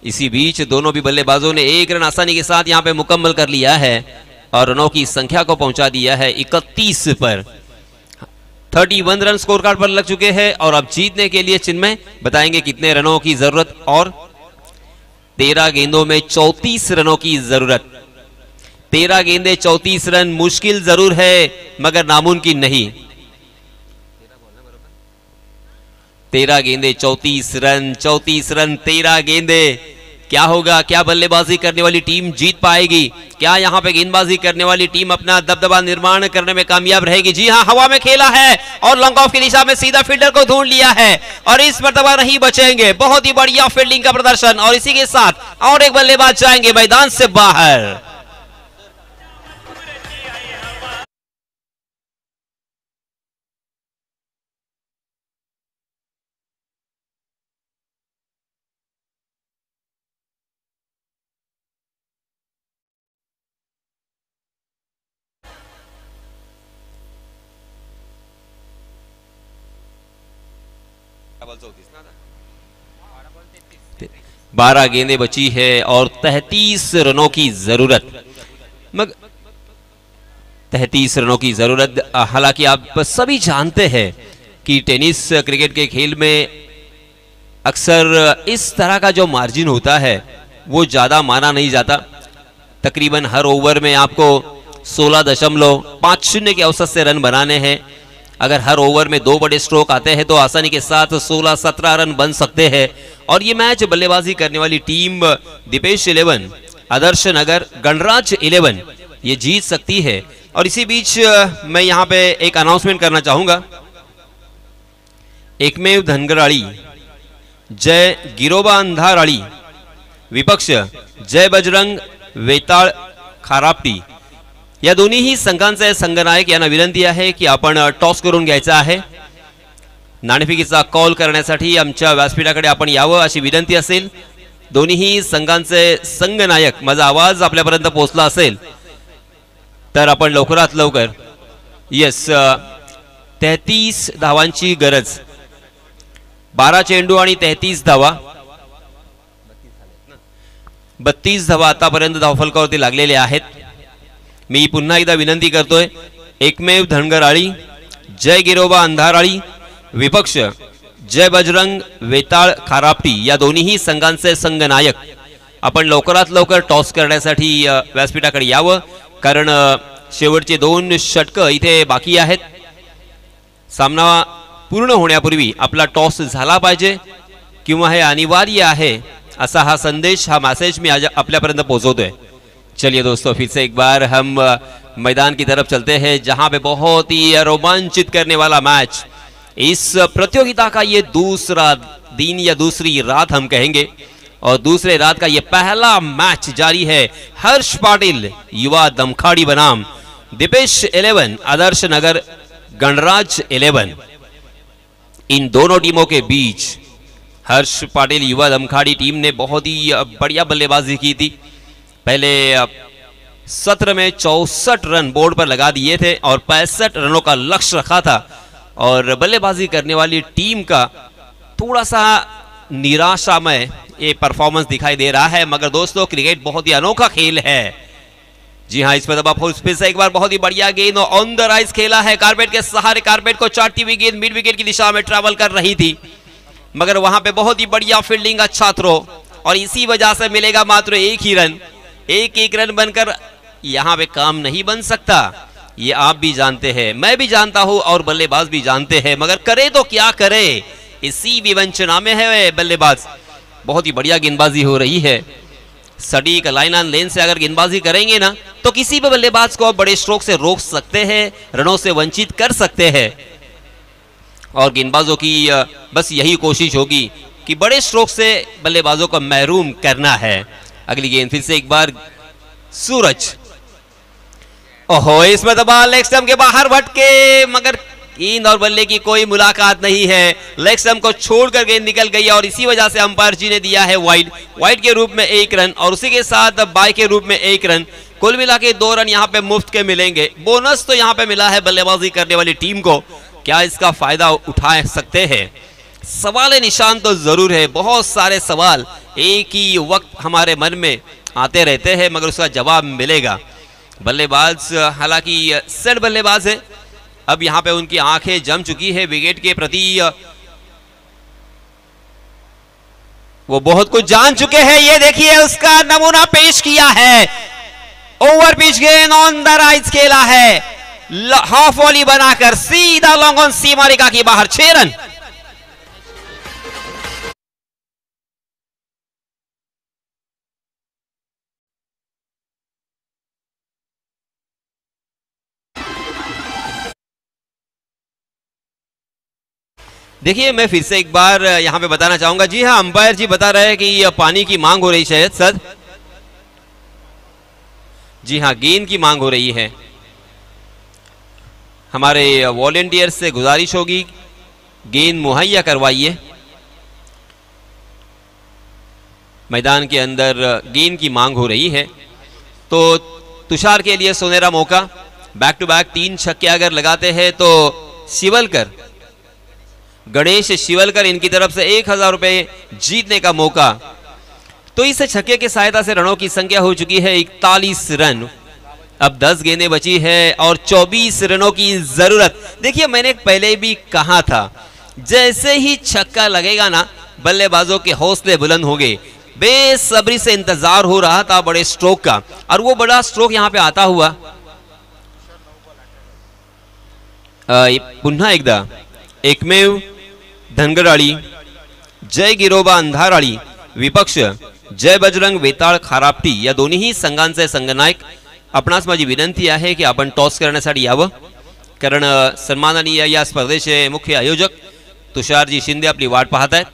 इसी बीच दोनों भी बल्लेबाजों ने एक रन आसानी के साथ यहां पे मुकम्मल कर लिया है और रनों की संख्या को पहुंचा दिया है 31 पर. 31 रन स्कोर कार्ड पर लग चुके हैं और अब जीतने के लिए चिन्मय बताएंगे कितने रनों की जरूरत. और 13 गेंदों में 34 रनों की जरूरत. 13 गेंदे 34 रन मुश्किल जरूर है मगर नामुमकिन नहीं. 13 गेंदे 34 रन 13 गेंदे क्या होगा, क्या बल्लेबाजी करने वाली टीम जीत पाएगी, क्या यहाँ पे गेंदबाजी करने वाली टीम अपना दबदबा निर्माण करने में कामयाब रहेगी। जी हाँ, हवा में खेला है और लॉन्ग ऑफ की दिशा में सीधा फील्डर को ढूंढ लिया है और इस मर्तबा नहीं बचेंगे। बहुत ही बढ़िया फील्डिंग का प्रदर्शन और इसी के साथ और एक बल्लेबाज जाएंगे मैदान से बाहर। बारह गेंदें बची है और 33 रनों की जरूरत। 33 रनों की जरूरत। हालांकि आप सभी जानते हैं कि टेनिस क्रिकेट के खेल में अक्सर इस तरह का जो मार्जिन होता है वो ज्यादा माना नहीं जाता। तकरीबन हर ओवर में आपको 16.50 के औसत से रन बनाने हैं। अगर हर ओवर में 2 बड़े स्ट्रोक आते हैं तो आसानी के साथ 16-17 रन बन सकते हैं। और ये मैच बल्लेबाजी करने वाली टीम दीपेश 11, आदर्श नगर, गणराज 11 ये जीत सकती है। और इसी बीच मैं यहाँ पे एक अनाउंसमेंट करना चाहूंगा। एकमेव धनगराड़ी जय गिरोबा अंधाराड़ी, विपक्ष जय बजरंग वेताळ खारापटी, या दोन्ही संघांचे संघनायक यांना विनंती आहे की आपण टॉस करून घ्यायचा आहे। नाणेफेकीचा कॉल करण्यासाठी आमच्या व्यासपीठाकडे आपण यावं अशी विनंती असेल। दोन्ही संघांचे संघनायक, माझा आवाज आपल्यापर्यंत पोहोचला असेल तर आपण लवकरात लवकर 33 धावांची गरज, 12 चेंडू आणि 33 धावा, 32 धावा आतापर्यंत धावफलकावरती लागलेले आहेत। मी पुन्हा एकदा विनंती करतोय, एकमेव धनगराळी जय गिरोबा अंधाराळी, विपक्ष जय बजरंग वेताळ खारापटी, या दोन्ही संघांचे संघनायक आपण लवकरात लवकर टॉस करण्यासाठी व्यासपीठाकडे यावं, कारण शेवटचे 2 षटकं इथे बाकी आहेत। सामना पूर्ण होण्यापूर्वी आपला टॉस झाला पाहिजे किंवा हे अनिवार्य आहे असा हा संदेश, हा मैसेज मी आज आपल्यापर्यंत पोहोचवतोय। चलिए दोस्तों, फिर से एक बार हम मैदान की तरफ चलते हैं जहां पे बहुत ही रोमांचित करने वाला मैच, इस प्रतियोगिता का ये दूसरा दिन या दूसरी रात हम कहेंगे, और दूसरे रात का ये पहला मैच जारी है। हर्ष पाटिल युवा दमखाड़ी बनाम दीपेश 11 आदर्श नगर गणराज 11, इन दोनों टीमों के बीच हर्ष पाटिल युवा दमखाड़ी टीम ने बहुत ही बढ़िया बल्लेबाजी की थी। पहले सत्र में 64 रन बोर्ड पर लगा दिए थे और 65 रनों का लक्ष्य रखा था, और बल्लेबाजी करने वाली टीम का थोड़ा सा निराशामय ये परफॉर्मेंस दिखाई दे रहा है। मगर दोस्तों, क्रिकेट बहुत ही अनोखा खेल है। जी हाँ, इस पर दबा फिर से एक बार बहुत ही बढ़िया गेंद ऑन द राइज खेला है। कारपेट के सहारे, कारपेट को चाटती हुई गेंद मिड विकेट की दिशा में ट्रैवल कर रही थी, मगर वहां पे बहुत ही बढ़िया फील्डिंग, अच्छा थ्रो, और इसी वजह से मिलेगा मात्र 1 ही रन। एक रन बनकर यहां पे काम नहीं बन सकता, ये आप भी जानते हैं, मैं भी जानता हूं और बल्लेबाज भी जानते हैं, मगर करे तो क्या करे, इसी विवंचना में है बल्लेबाज। बहुत ही बढ़िया गेंदबाजी हो रही है। सटीक लाइन ऑन लेन से अगर गेंदबाजी करेंगे ना तो किसी भी बल्लेबाज को बड़े स्ट्रोक से रोक सकते हैं, रनों से वंचित कर सकते हैं। और गेंदबाजों की बस यही कोशिश होगी कि बड़े स्ट्रोक से बल्लेबाजों को महरूम करना है। अगली गेंद फिर से एक बार सूरज, ओहो, इसमें दबा लेग स्टंप के बाहर भटके, मगर गेंद और बल्ले की कोई मुलाकात नहीं है। लेग स्टंप को छोड़कर गेंद निकल गई और इसी वजह से अंपायर जी ने दिया है वाइड के रूप में 1 रन और उसी के साथ बाय के रूप में 1 रन। कुल मिला के 2 रन यहाँ पे मुफ्त के मिलेंगे। बोनस तो यहाँ पे मिला है बल्लेबाजी करने वाली टीम को, क्या इसका फायदा उठा सकते हैं? सवाल निशान तो जरूर है। बहुत सारे सवाल एक ही वक्त हमारे मन में आते रहते हैं, मगर उसका जवाब मिलेगा। बल्लेबाज हालांकि सेट बल्लेबाज है, अब यहाँ पे उनकी आंखें जम चुकी है विकेट के प्रति, वो बहुत कुछ जान चुके हैं। ये देखिए उसका नमूना पेश किया है, ओवर पिच गेंद ऑन द राइज खेला है, हाफ वॉली बनाकर सीधा लॉन्ग ऑन सीमा रेखा के बाहर 6 रन। देखिए मैं फिर से एक बार यहाँ पे बताना चाहूंगा। जी हाँ, अंपायर जी बता रहे हैं कि ये पानी की मांग हो रही शायद सर। जी हाँ, गेंद की मांग हो रही है। हमारे वॉलेंटियर से गुजारिश होगी गेंद मुहैया करवाइए। मैदान के अंदर गेंद की मांग हो रही है, तो तुषार के लिए सुनहरा मौका। बैक टू बैक 3 छक्के अगर लगाते हैं तो शिवलकर, गणेश शिवलकर, इनकी तरफ से 1000 रुपए जीतने का मौका। तो इस छक्के की सहायता से रनों की संख्या हो चुकी है 41 रन। अब 10 गेंदें बची है और 24 रनों की जरूरत। देखिए मैंने पहले भी कहा था, जैसे ही छक्का लगेगा ना, बल्लेबाजों के हौसले बुलंद होंगे। बेसब्री से इंतजार हो रहा था बड़े स्ट्रोक का, और वो बड़ा स्ट्रोक यहां पे आता हुआ। पुन्हा एकदा एकमेव धनगराळी, जय गिरोबा अंधाराळी विपक्ष जय बजरंग वेताळ खारापटी या दोन्ही संघांचे संघनायक, आपणास माझी विनंती आहे की आपण टॉस करण्यासाठी यावं, कारण सन्माननीय या स्पर्धेचे मुख्य आयोजक तुषारजी शिंदे अपनी वाट पाहत आहेत।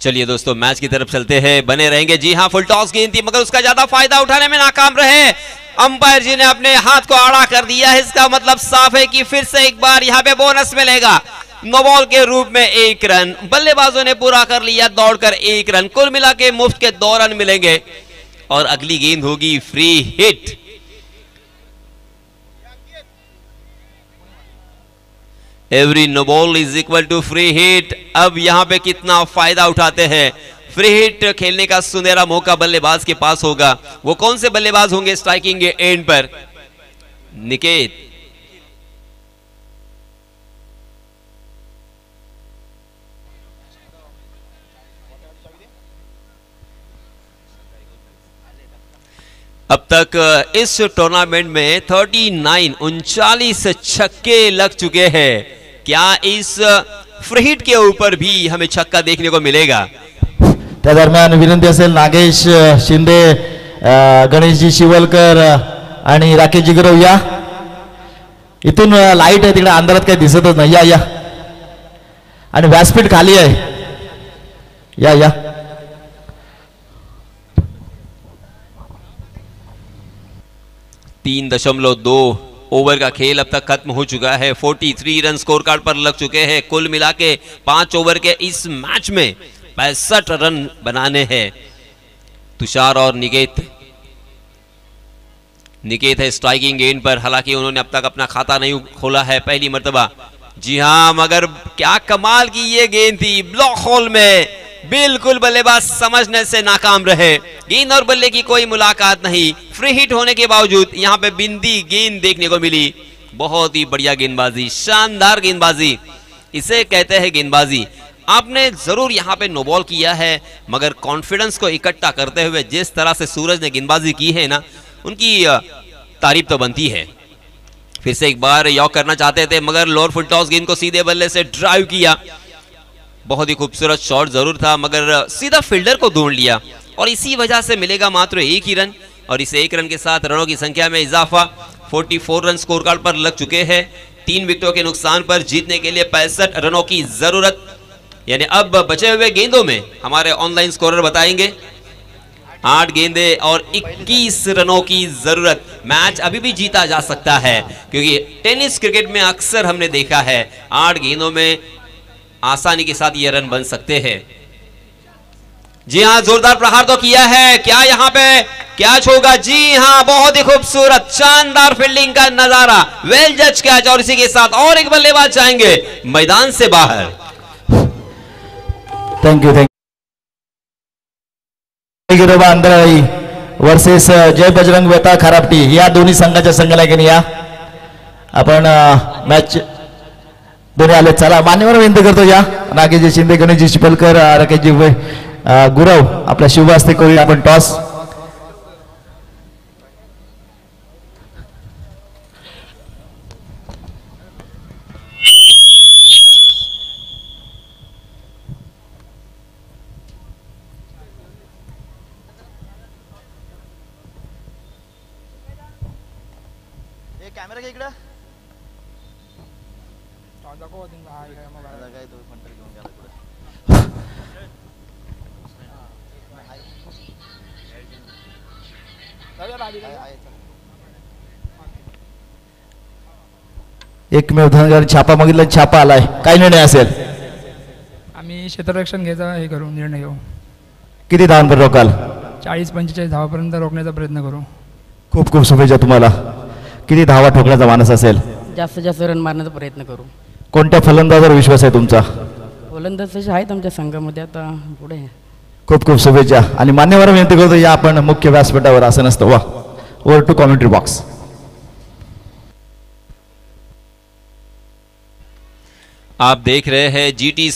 चलिए दोस्तों, मैच की तरफ चलते हैं, बने रहेंगे। जी हाँ, फुल टॉस गेंद थी मगर उसका ज्यादा फायदा उठाने में नाकाम रहे। अंपायर जी ने अपने हाथ को आड़ा कर दिया है। इसका मतलब साफ है कि फिर से एक बार यहाँ पे बोनस मिलेगा, नो बॉल के रूप में 1 रन। बल्लेबाजों ने पूरा कर लिया दौड़कर 1 रन। कुल मिला के मुफ्त के 2 रन मिलेंगे और अगली गेंद होगी free hit. Every no ball is equal to free hit. अब यहां पे कितना फायदा उठाते हैं। फ्री हिट खेलने का सुनहरा मौका बल्लेबाज के पास होगा। वो कौन से बल्लेबाज होंगे स्ट्राइकिंग के एंड पर? निकेत, अब तक इस टूर्नामेंट में 39 छक्के लग चुके हैं। क्या इस फ्री हिट के ऊपर भी हमें छक्का देखने को मिलेगा? त्या दरम्यान विनंती असेल, नागेश शिंदे, गणेशजी शिवलकर आणि राकेशजी गिरव या। इथून लाईट आहे, तिकडे अंधारात काही दिसतच नाही। या या, आणि व्यासपीठ खाली आहे, या या। 3.2 ओवर का खेल अब तक खत्म हो चुका है। 43 रन स्कोर कार्ड पर लग चुके हैं। कुल मिला के 5 ओवर के इस मैच में 65 रन बनाने हैं। तुषार और निकेत है स्ट्राइकिंग एंड पर। हालांकि उन्होंने अब तक अपना खाता नहीं खोला है, पहली मर्तबा। जी हां, मगर क्या कमाल की ये गेंद थी, ब्लॉक होल में बिल्कुल बल्लेबाज समझने से नाकाम रहे। गेंद और बल्ले की कोई मुलाकात नहीं। फ्री हिट होने के बावजूद यहां पे बिंदी गेंद देखने को मिली। बहुत ही बढ़िया गेंदबाजी, शानदार गेंदबाजी, इसे कहते हैं गेंदबाजी। आपने जरूर यहां पे नो बॉल किया है, मगर कॉन्फिडेंस को इकट्ठा करते हुए जिस तरह से सूरज ने गेंदबाजी की है ना, उनकी तारीफ तो बनती है। फिर से एक बार यॉक करना चाहते थे, मगर लोअर फुल टॉस गेंद को सीधे बल्ले से ड्राइव किया। बहुत ही खूबसूरत शॉट जरूर था, मगर सीधा फील्डर को ढूंढ लिया, और इसी वजह से मिलेगा मात्र 1 ही रन। और इस 1 रन के साथ रनों की संख्या में इजाफा। 44 रन स्कोर कार्ड पर लग चुके हैं। 3 विकेटों के नुकसान पर जीतने के लिए 65 रनों की जरूरत। यानी अब बचे हुए गेंदों में हमारे ऑनलाइन स्कोरर बताएंगे 8 गेंदे और 21 रनों की जरूरत। मैच अभी भी जीता जा सकता है, क्योंकि टेनिस क्रिकेट में अक्सर हमने देखा है 8 गेंदों में आसानी के साथ ये रन बन सकते हैं। जी हां, जोरदार प्रहार तो किया है। क्या यहां पे कैच होगा? जी हां, बहुत ही खूबसूरत शानदार फील्डिंग का नजारा, वेल जज कैच। और इसी के साथ और एक बल्लेबाज जाएंगे मैदान से बाहर। Thank you. Giroba Andharali versus Jai Bajrang Vetal Kharapati या दोन्ही संघाच्या संघनायकांनी या आपण मॅच दोन्ही आले। चला, मान्यवर विनंती करतो या नागेशजी शिंदे, गणेशजी शिपलकर, राकेशजी गुरव आपल्या शुभ हस्ते करूया आपण टॉस। कॅमेरा घे इकडं। एकमेव धनगर छापा मागितला, छापा आलाय, काय निर्णय असेल? आम्ही क्षेत्ररक्षण घ्यायचा हे करू, निर्णय घेऊ. किती धावांपर्यंत रोकाल? 40-45 धावापर्यंत रोखण्याचा प्रयत्न करू. खूप खूप शुभेच्छा तुम्हाला. किती धावा ठोकण्याचा मानस असेल? जास्तीत जास्त रन मारण्याचा प्रयत्न करू. कोणत्या फलंदाजावर विश्वास आहे तुमचा? गोलंदाज तसे आहेत आमच्या संघामध्ये, आता पुढे. खूप खूप शुभेच्छा. आणि मान्यवर विनंती करतो, या आपण मुख्य व्यासपीठावर असं नसतं. वा, ओव्हर टू कॉमेंट्री बॉक्स. आप देख रहे हैं जीटी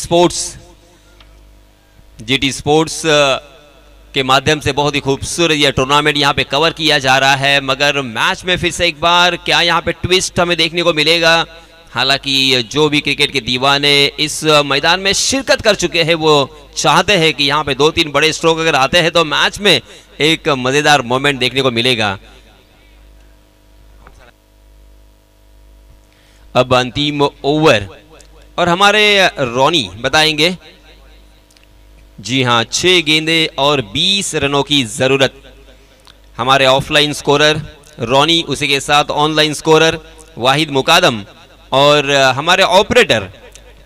स्पोर्ट्स के माध्यम से बहुत ही खूबसूरत यह टूर्नामेंट यहाँ पे कवर किया जा रहा है। मगर मैच में फिर से एक बार क्या यहाँ पे ट्विस्ट हमें देखने को मिलेगा? हालांकि जो भी क्रिकेट के दीवाने इस मैदान में शिरकत कर चुके हैं वो चाहते हैं कि यहाँ पे 2-3 बड़े स्ट्रोक अगर आते हैं तो मैच में एक मजेदार मोमेंट देखने को मिलेगा। अब अंतिम ओवर और हमारे रोनी बताएंगे। जी हां, 6 गेंदे और 20 रनों की जरूरत। हमारे ऑफलाइन स्कोरर रोनी, उसी के साथ ऑनलाइन स्कोरर वाहिद मुकादम और हमारे ऑपरेटर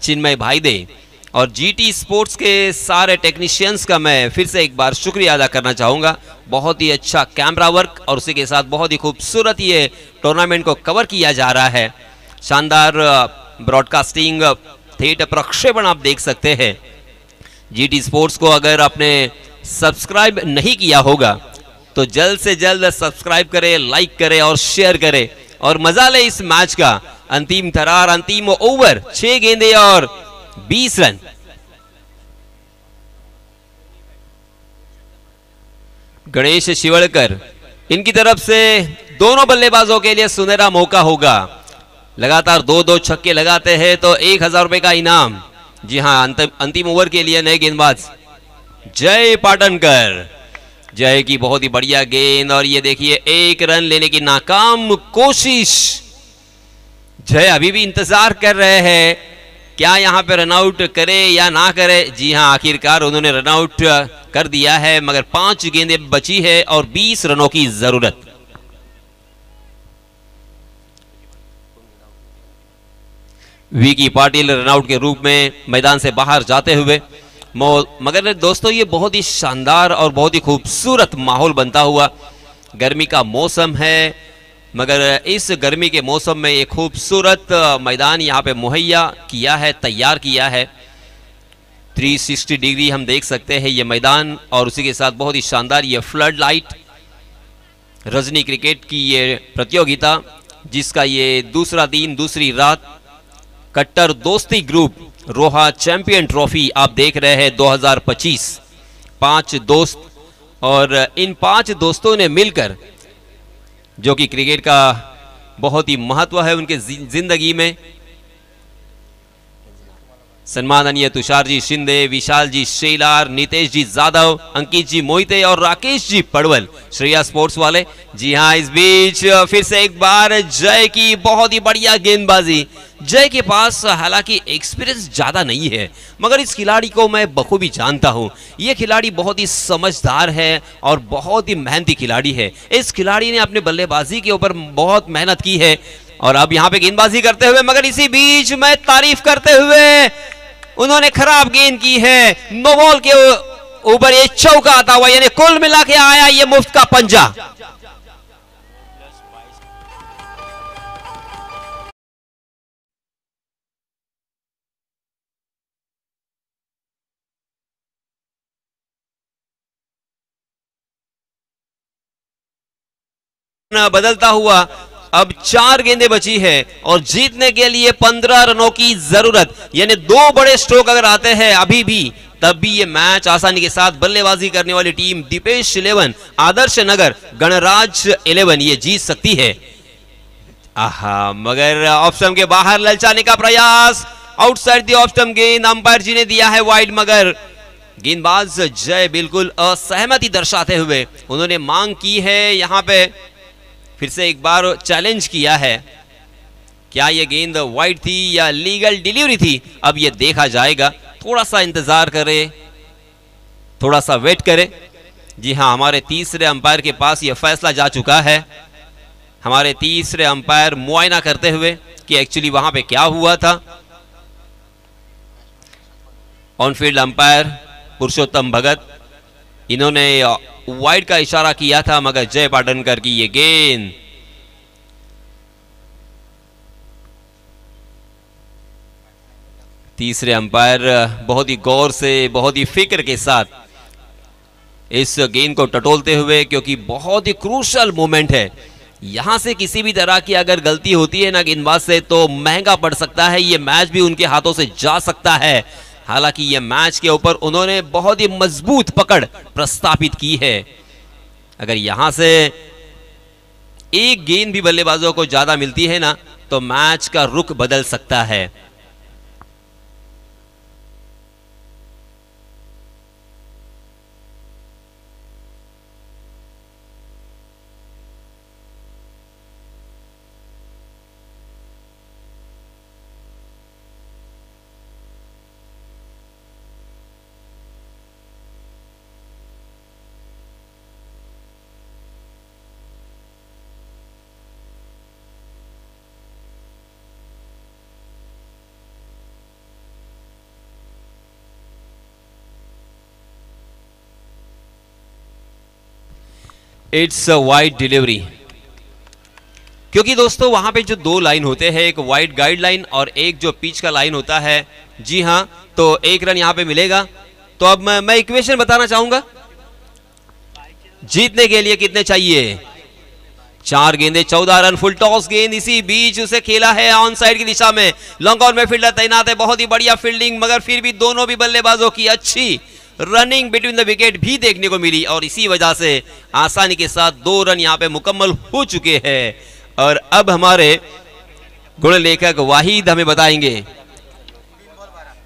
चिन्मय भाईदे और जीटी स्पोर्ट्स के सारे टेक्नीशियंस का मैं फिर से एक बार शुक्रिया अदा करना चाहूँगा। बहुत ही अच्छा कैमरा वर्क और उसी के साथ बहुत ही खूबसूरत ये टूर्नामेंट को कवर किया जा रहा है। शानदार ब्रॉडकास्टिंग थिएटर प्रक्षेपण आप देख सकते हैं। जीटी स्पोर्ट्स को अगर आपने सब्सक्राइब नहीं किया होगा तो जल्द से जल्द सब्सक्राइब करें, लाइक करें और शेयर करें और मजा ले इस मैच का। अंतिम थरार, अंतिम ओवर, 6 गेंदे और 20 रन। गणेश शिवड़कर, इनकी तरफ से दोनों बल्लेबाजों के लिए सुनहरा मौका होगा। लगातार 2-2 छक्के लगाते हैं तो 1000 रुपए का इनाम। जी हां, अंतिम ओवर के लिए नए गेंदबाज जय पाटनकर। जय की बहुत ही बढ़िया गेंद और ये देखिए 1 रन लेने की नाकाम कोशिश। जय अभी भी इंतजार कर रहे हैं क्या यहां पे रनआउट करे या ना करे। जी हां, आखिरकार उन्होंने रनआउट कर दिया है मगर 5 गेंदें बची है और 20 रनों की जरूरत। विकी पाटिल रनआउट के रूप में मैदान से बाहर जाते हुए। मगर दोस्तों ये बहुत ही शानदार और बहुत ही खूबसूरत माहौल बनता हुआ। गर्मी का मौसम है मगर इस गर्मी के मौसम में एक खूबसूरत मैदान यहाँ पे मुहैया किया है, तैयार किया है। 360 डिग्री हम देख सकते हैं ये मैदान और उसी के साथ बहुत ही शानदार ये फ्लड लाइट। रजनी क्रिकेट की ये प्रतियोगिता जिसका ये दूसरा दिन, दूसरी रात। कट्टर दोस्ती ग्रुप रोहा चैंपियन ट्रॉफी आप देख रहे हैं 2025। 5 दोस्त और इन 5 दोस्तों ने मिलकर, जो कि क्रिकेट का बहुत ही महत्व है उनके जिंदगी में, सम्माननीय तुषार जी शिंदे, विशाल जी शेलार, नितेश जी जाधव, अंकित जी मोहिते और राकेश जी पड़वल, श्रेया स्पोर्ट्स वाले। जी हां, इस बीच फिर से एक बार जय की बहुत ही बढ़िया गेंदबाजी। जय के पास हालांकि एक्सपीरियंस ज्यादा नहीं है मगर इस खिलाड़ी को मैं बखूबी जानता हूं। यह खिलाड़ी बहुत ही समझदार है और बहुत ही मेहनती खिलाड़ी है। इस खिलाड़ी ने अपने बल्लेबाजी के ऊपर बहुत मेहनत की है और अब यहां पे गेंदबाजी करते हुए, मगर इसी बीच में तारीफ करते हुए उन्होंने खराब गेंद की है। नो बॉल के ऊपर ये चौका आता हुआ, यानी कुल मिला के आया ये मुफ्त का पंजा। बदलता हुआ अब 4 गेंदें बची है और जीतने के लिए 15 रनों की जरूरत, यानी 2 बड़े स्ट्रोक अगर आते हैं अभी भी तब भी ये मैच आसानी के साथ बल्लेबाजी करने वाली टीम दीपेश 11, आदर्श नगर, गणराज 11 ये जीत सकती है। आहा, मगर ऑफ स्टंप के बाहर ललचाने का प्रयास, आउटसाइड द ऑफ स्टंप गेंद, अंपायर जी ने दिया है वाइड। मगर गेंदबाज जय बिल्कुल असहमति दर्शाते हुए उन्होंने मांग की है, यहां पे फिर से एक बार चैलेंज किया है। क्या ये गेंद वाइड थी या लीगल डिलीवरी थी, अब ये देखा जाएगा। थोड़ा सा इंतजार करें, थोड़ा सा वेट करें। जी हाँ, हमारे तीसरे अंपायर के पास यह फैसला जा चुका है। हमारे तीसरे अंपायर मुआयना करते हुए कि एक्चुअली वहां पे क्या हुआ था। ऑनफील्ड अंपायर पुरुषोत्तम भगत, इन्होंने वाइड का इशारा किया था, मगर जय पाटनकर की ये गेंद तीसरे अंपायर बहुत ही गौर से, बहुत ही फिक्र के साथ इस गेंद को टटोलते हुए, क्योंकि बहुत ही क्रूशल मोमेंट है। यहां से किसी भी तरह की अगर गलती होती है ना गेंदबाज से तो महंगा पड़ सकता है, ये मैच भी उनके हाथों से जा सकता है। हालांकि ये मैच के ऊपर उन्होंने बहुत ही मजबूत पकड़ प्रस्थापित की है। अगर यहां से एक गेंद भी बल्लेबाजों को ज्यादा मिलती है ना तो मैच का रुख बदल सकता है। इट्स अ वाइड डिलीवरी, क्योंकि दोस्तों वहां पे जो दो लाइन होते हैं, एक वाइड गाइड लाइन और एक जो पिच का लाइन होता है। जी हां, तो एक रन यहां पे मिलेगा। तो अब मैं इक्वेशन बताना चाहूंगा। जीतने के लिए कितने चाहिए? 4 गेंदे 14 रन। फुल टॉस गेंद इसी बीच उसे खेला है ऑन साइड की दिशा में। लॉन्ग ऑन में फील्डर तैनात है, बहुत ही बढ़िया फील्डिंग, मगर फिर भी दोनों भी बल्लेबाजों की अच्छी रनिंग बिटवीन द विकेट भी देखने को मिली और इसी वजह से आसानी के साथ 2 रन यहां पे मुकम्मल हो चुके हैं। और अब हमारे गुण लेखक वाहिद हमें बताएंगे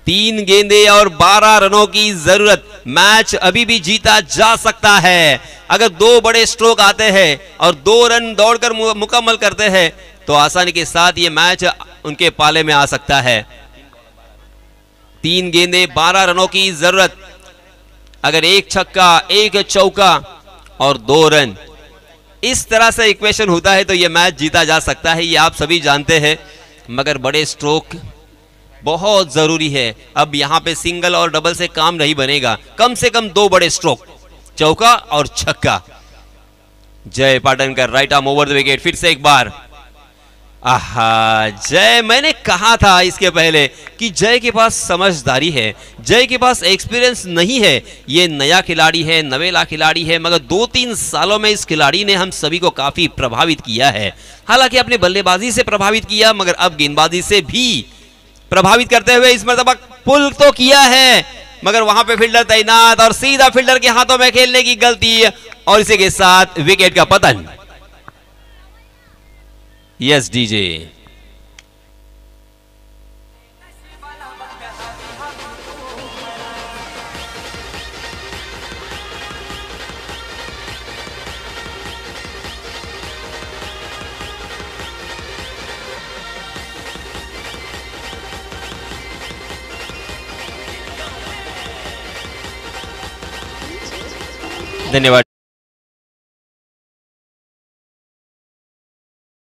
3 गेंदे और 12 रनों की जरूरत, मैच अभी भी जीता जा सकता है। अगर 2 बड़े स्ट्रोक आते हैं और 2 रन दौड़कर मुकम्मल करते हैं तो आसानी के साथ ये मैच उनके पाले में आ सकता है। 3 गेंदे 12 रनों की जरूरत, अगर 1 छक्का 1 चौका और 2 रन, इस तरह से इक्वेशन होता है तो यह मैच जीता जा सकता है, ये आप सभी जानते हैं। मगर बड़े स्ट्रोक बहुत जरूरी है। अब यहां पे सिंगल और डबल से काम नहीं बनेगा, कम से कम 2 बड़े स्ट्रोक, चौका और छक्का। Jai Patankar right arm over the wicket, फिर से एक बार। आहा, जय, मैंने कहा था इसके पहले कि जय के पास समझदारी है, जय के पास एक्सपीरियंस नहीं है। ये नया खिलाड़ी है, नवेला खिलाड़ी है, मगर 2-3 सालों में इस खिलाड़ी ने हम सभी को काफी प्रभावित किया है। हालांकि अपने बल्लेबाजी से प्रभावित किया, मगर अब गेंदबाजी से भी प्रभावित करते हुए इस मर्तबा पुल तो किया है, मगर वहां पे फील्डर तैनात और सीधा फील्डर के हाथों में खेलने की गलती और इसी के साथ विकेट का पतन। Yes DJ. धन्यवाद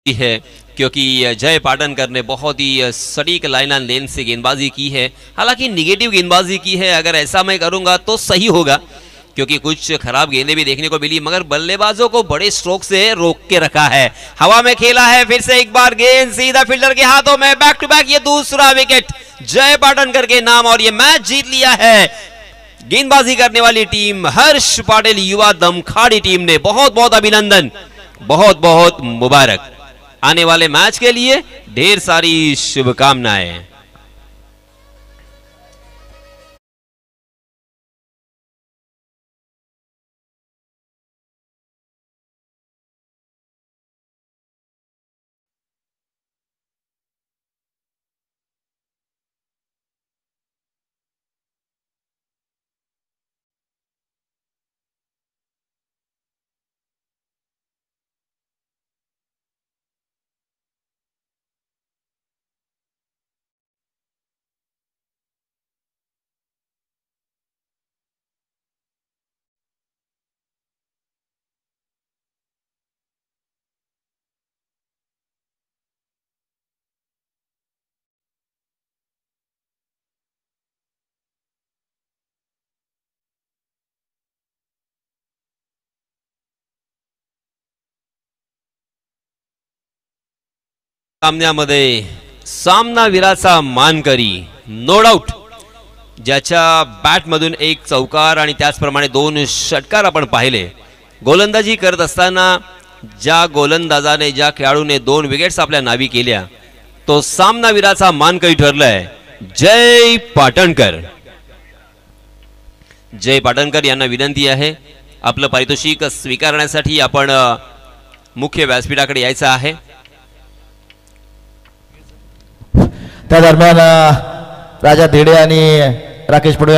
है, क्योंकि जय पाटनकर ने बहुत ही सटीक लाइन एंड लेंथ से गेंदबाजी की है। हालांकि निगेटिव गेंदबाजी की है, अगर ऐसा मैं करूंगा तो सही होगा, क्योंकि कुछ खराब गेंदें भी देखने को मिली, मगर बल्लेबाजों को बड़े स्ट्रोक से रोक के रखा है। हवा में खेला है, फिर से एक बार गेंद सीधा फील्डर के हाथों में, बैक टू बैक ये दूसरा विकेट जय पाटनकर के नाम और ये मैच जीत लिया है गेंदबाजी करने वाली टीम हर्ष पाटिल युवा दमखाड़ी टीम ने। बहुत बहुत अभिनंदन, बहुत बहुत मुबारक। आने वाले मैच के लिए ढेर सारी शुभकामनाएं। सामन्यामध्ये सामनावीराचा मानकरी नो डाऊट, ज्याच्या बॅटमधून एक चौकार आणि त्याचप्रमाणे 2 षटकार आपण पाहिले. गोलंदाजी करत असताना ज्या गोलंदाजाने, ज्या खेळाडूने 2 विकेट्स आपल्या नावी केल्या, तो सामनावीराचा मानकरी ठरलाय जय पाटणकर. जय पाटणकर यांना विनंती आहे, आपलं पारितोषिक स्वीकारण्यासाठी आपण मुख्य व्यासपीठाकडे यायचं आहे. त्या दरम्यान राजा धिडे आणि राकेश पडवे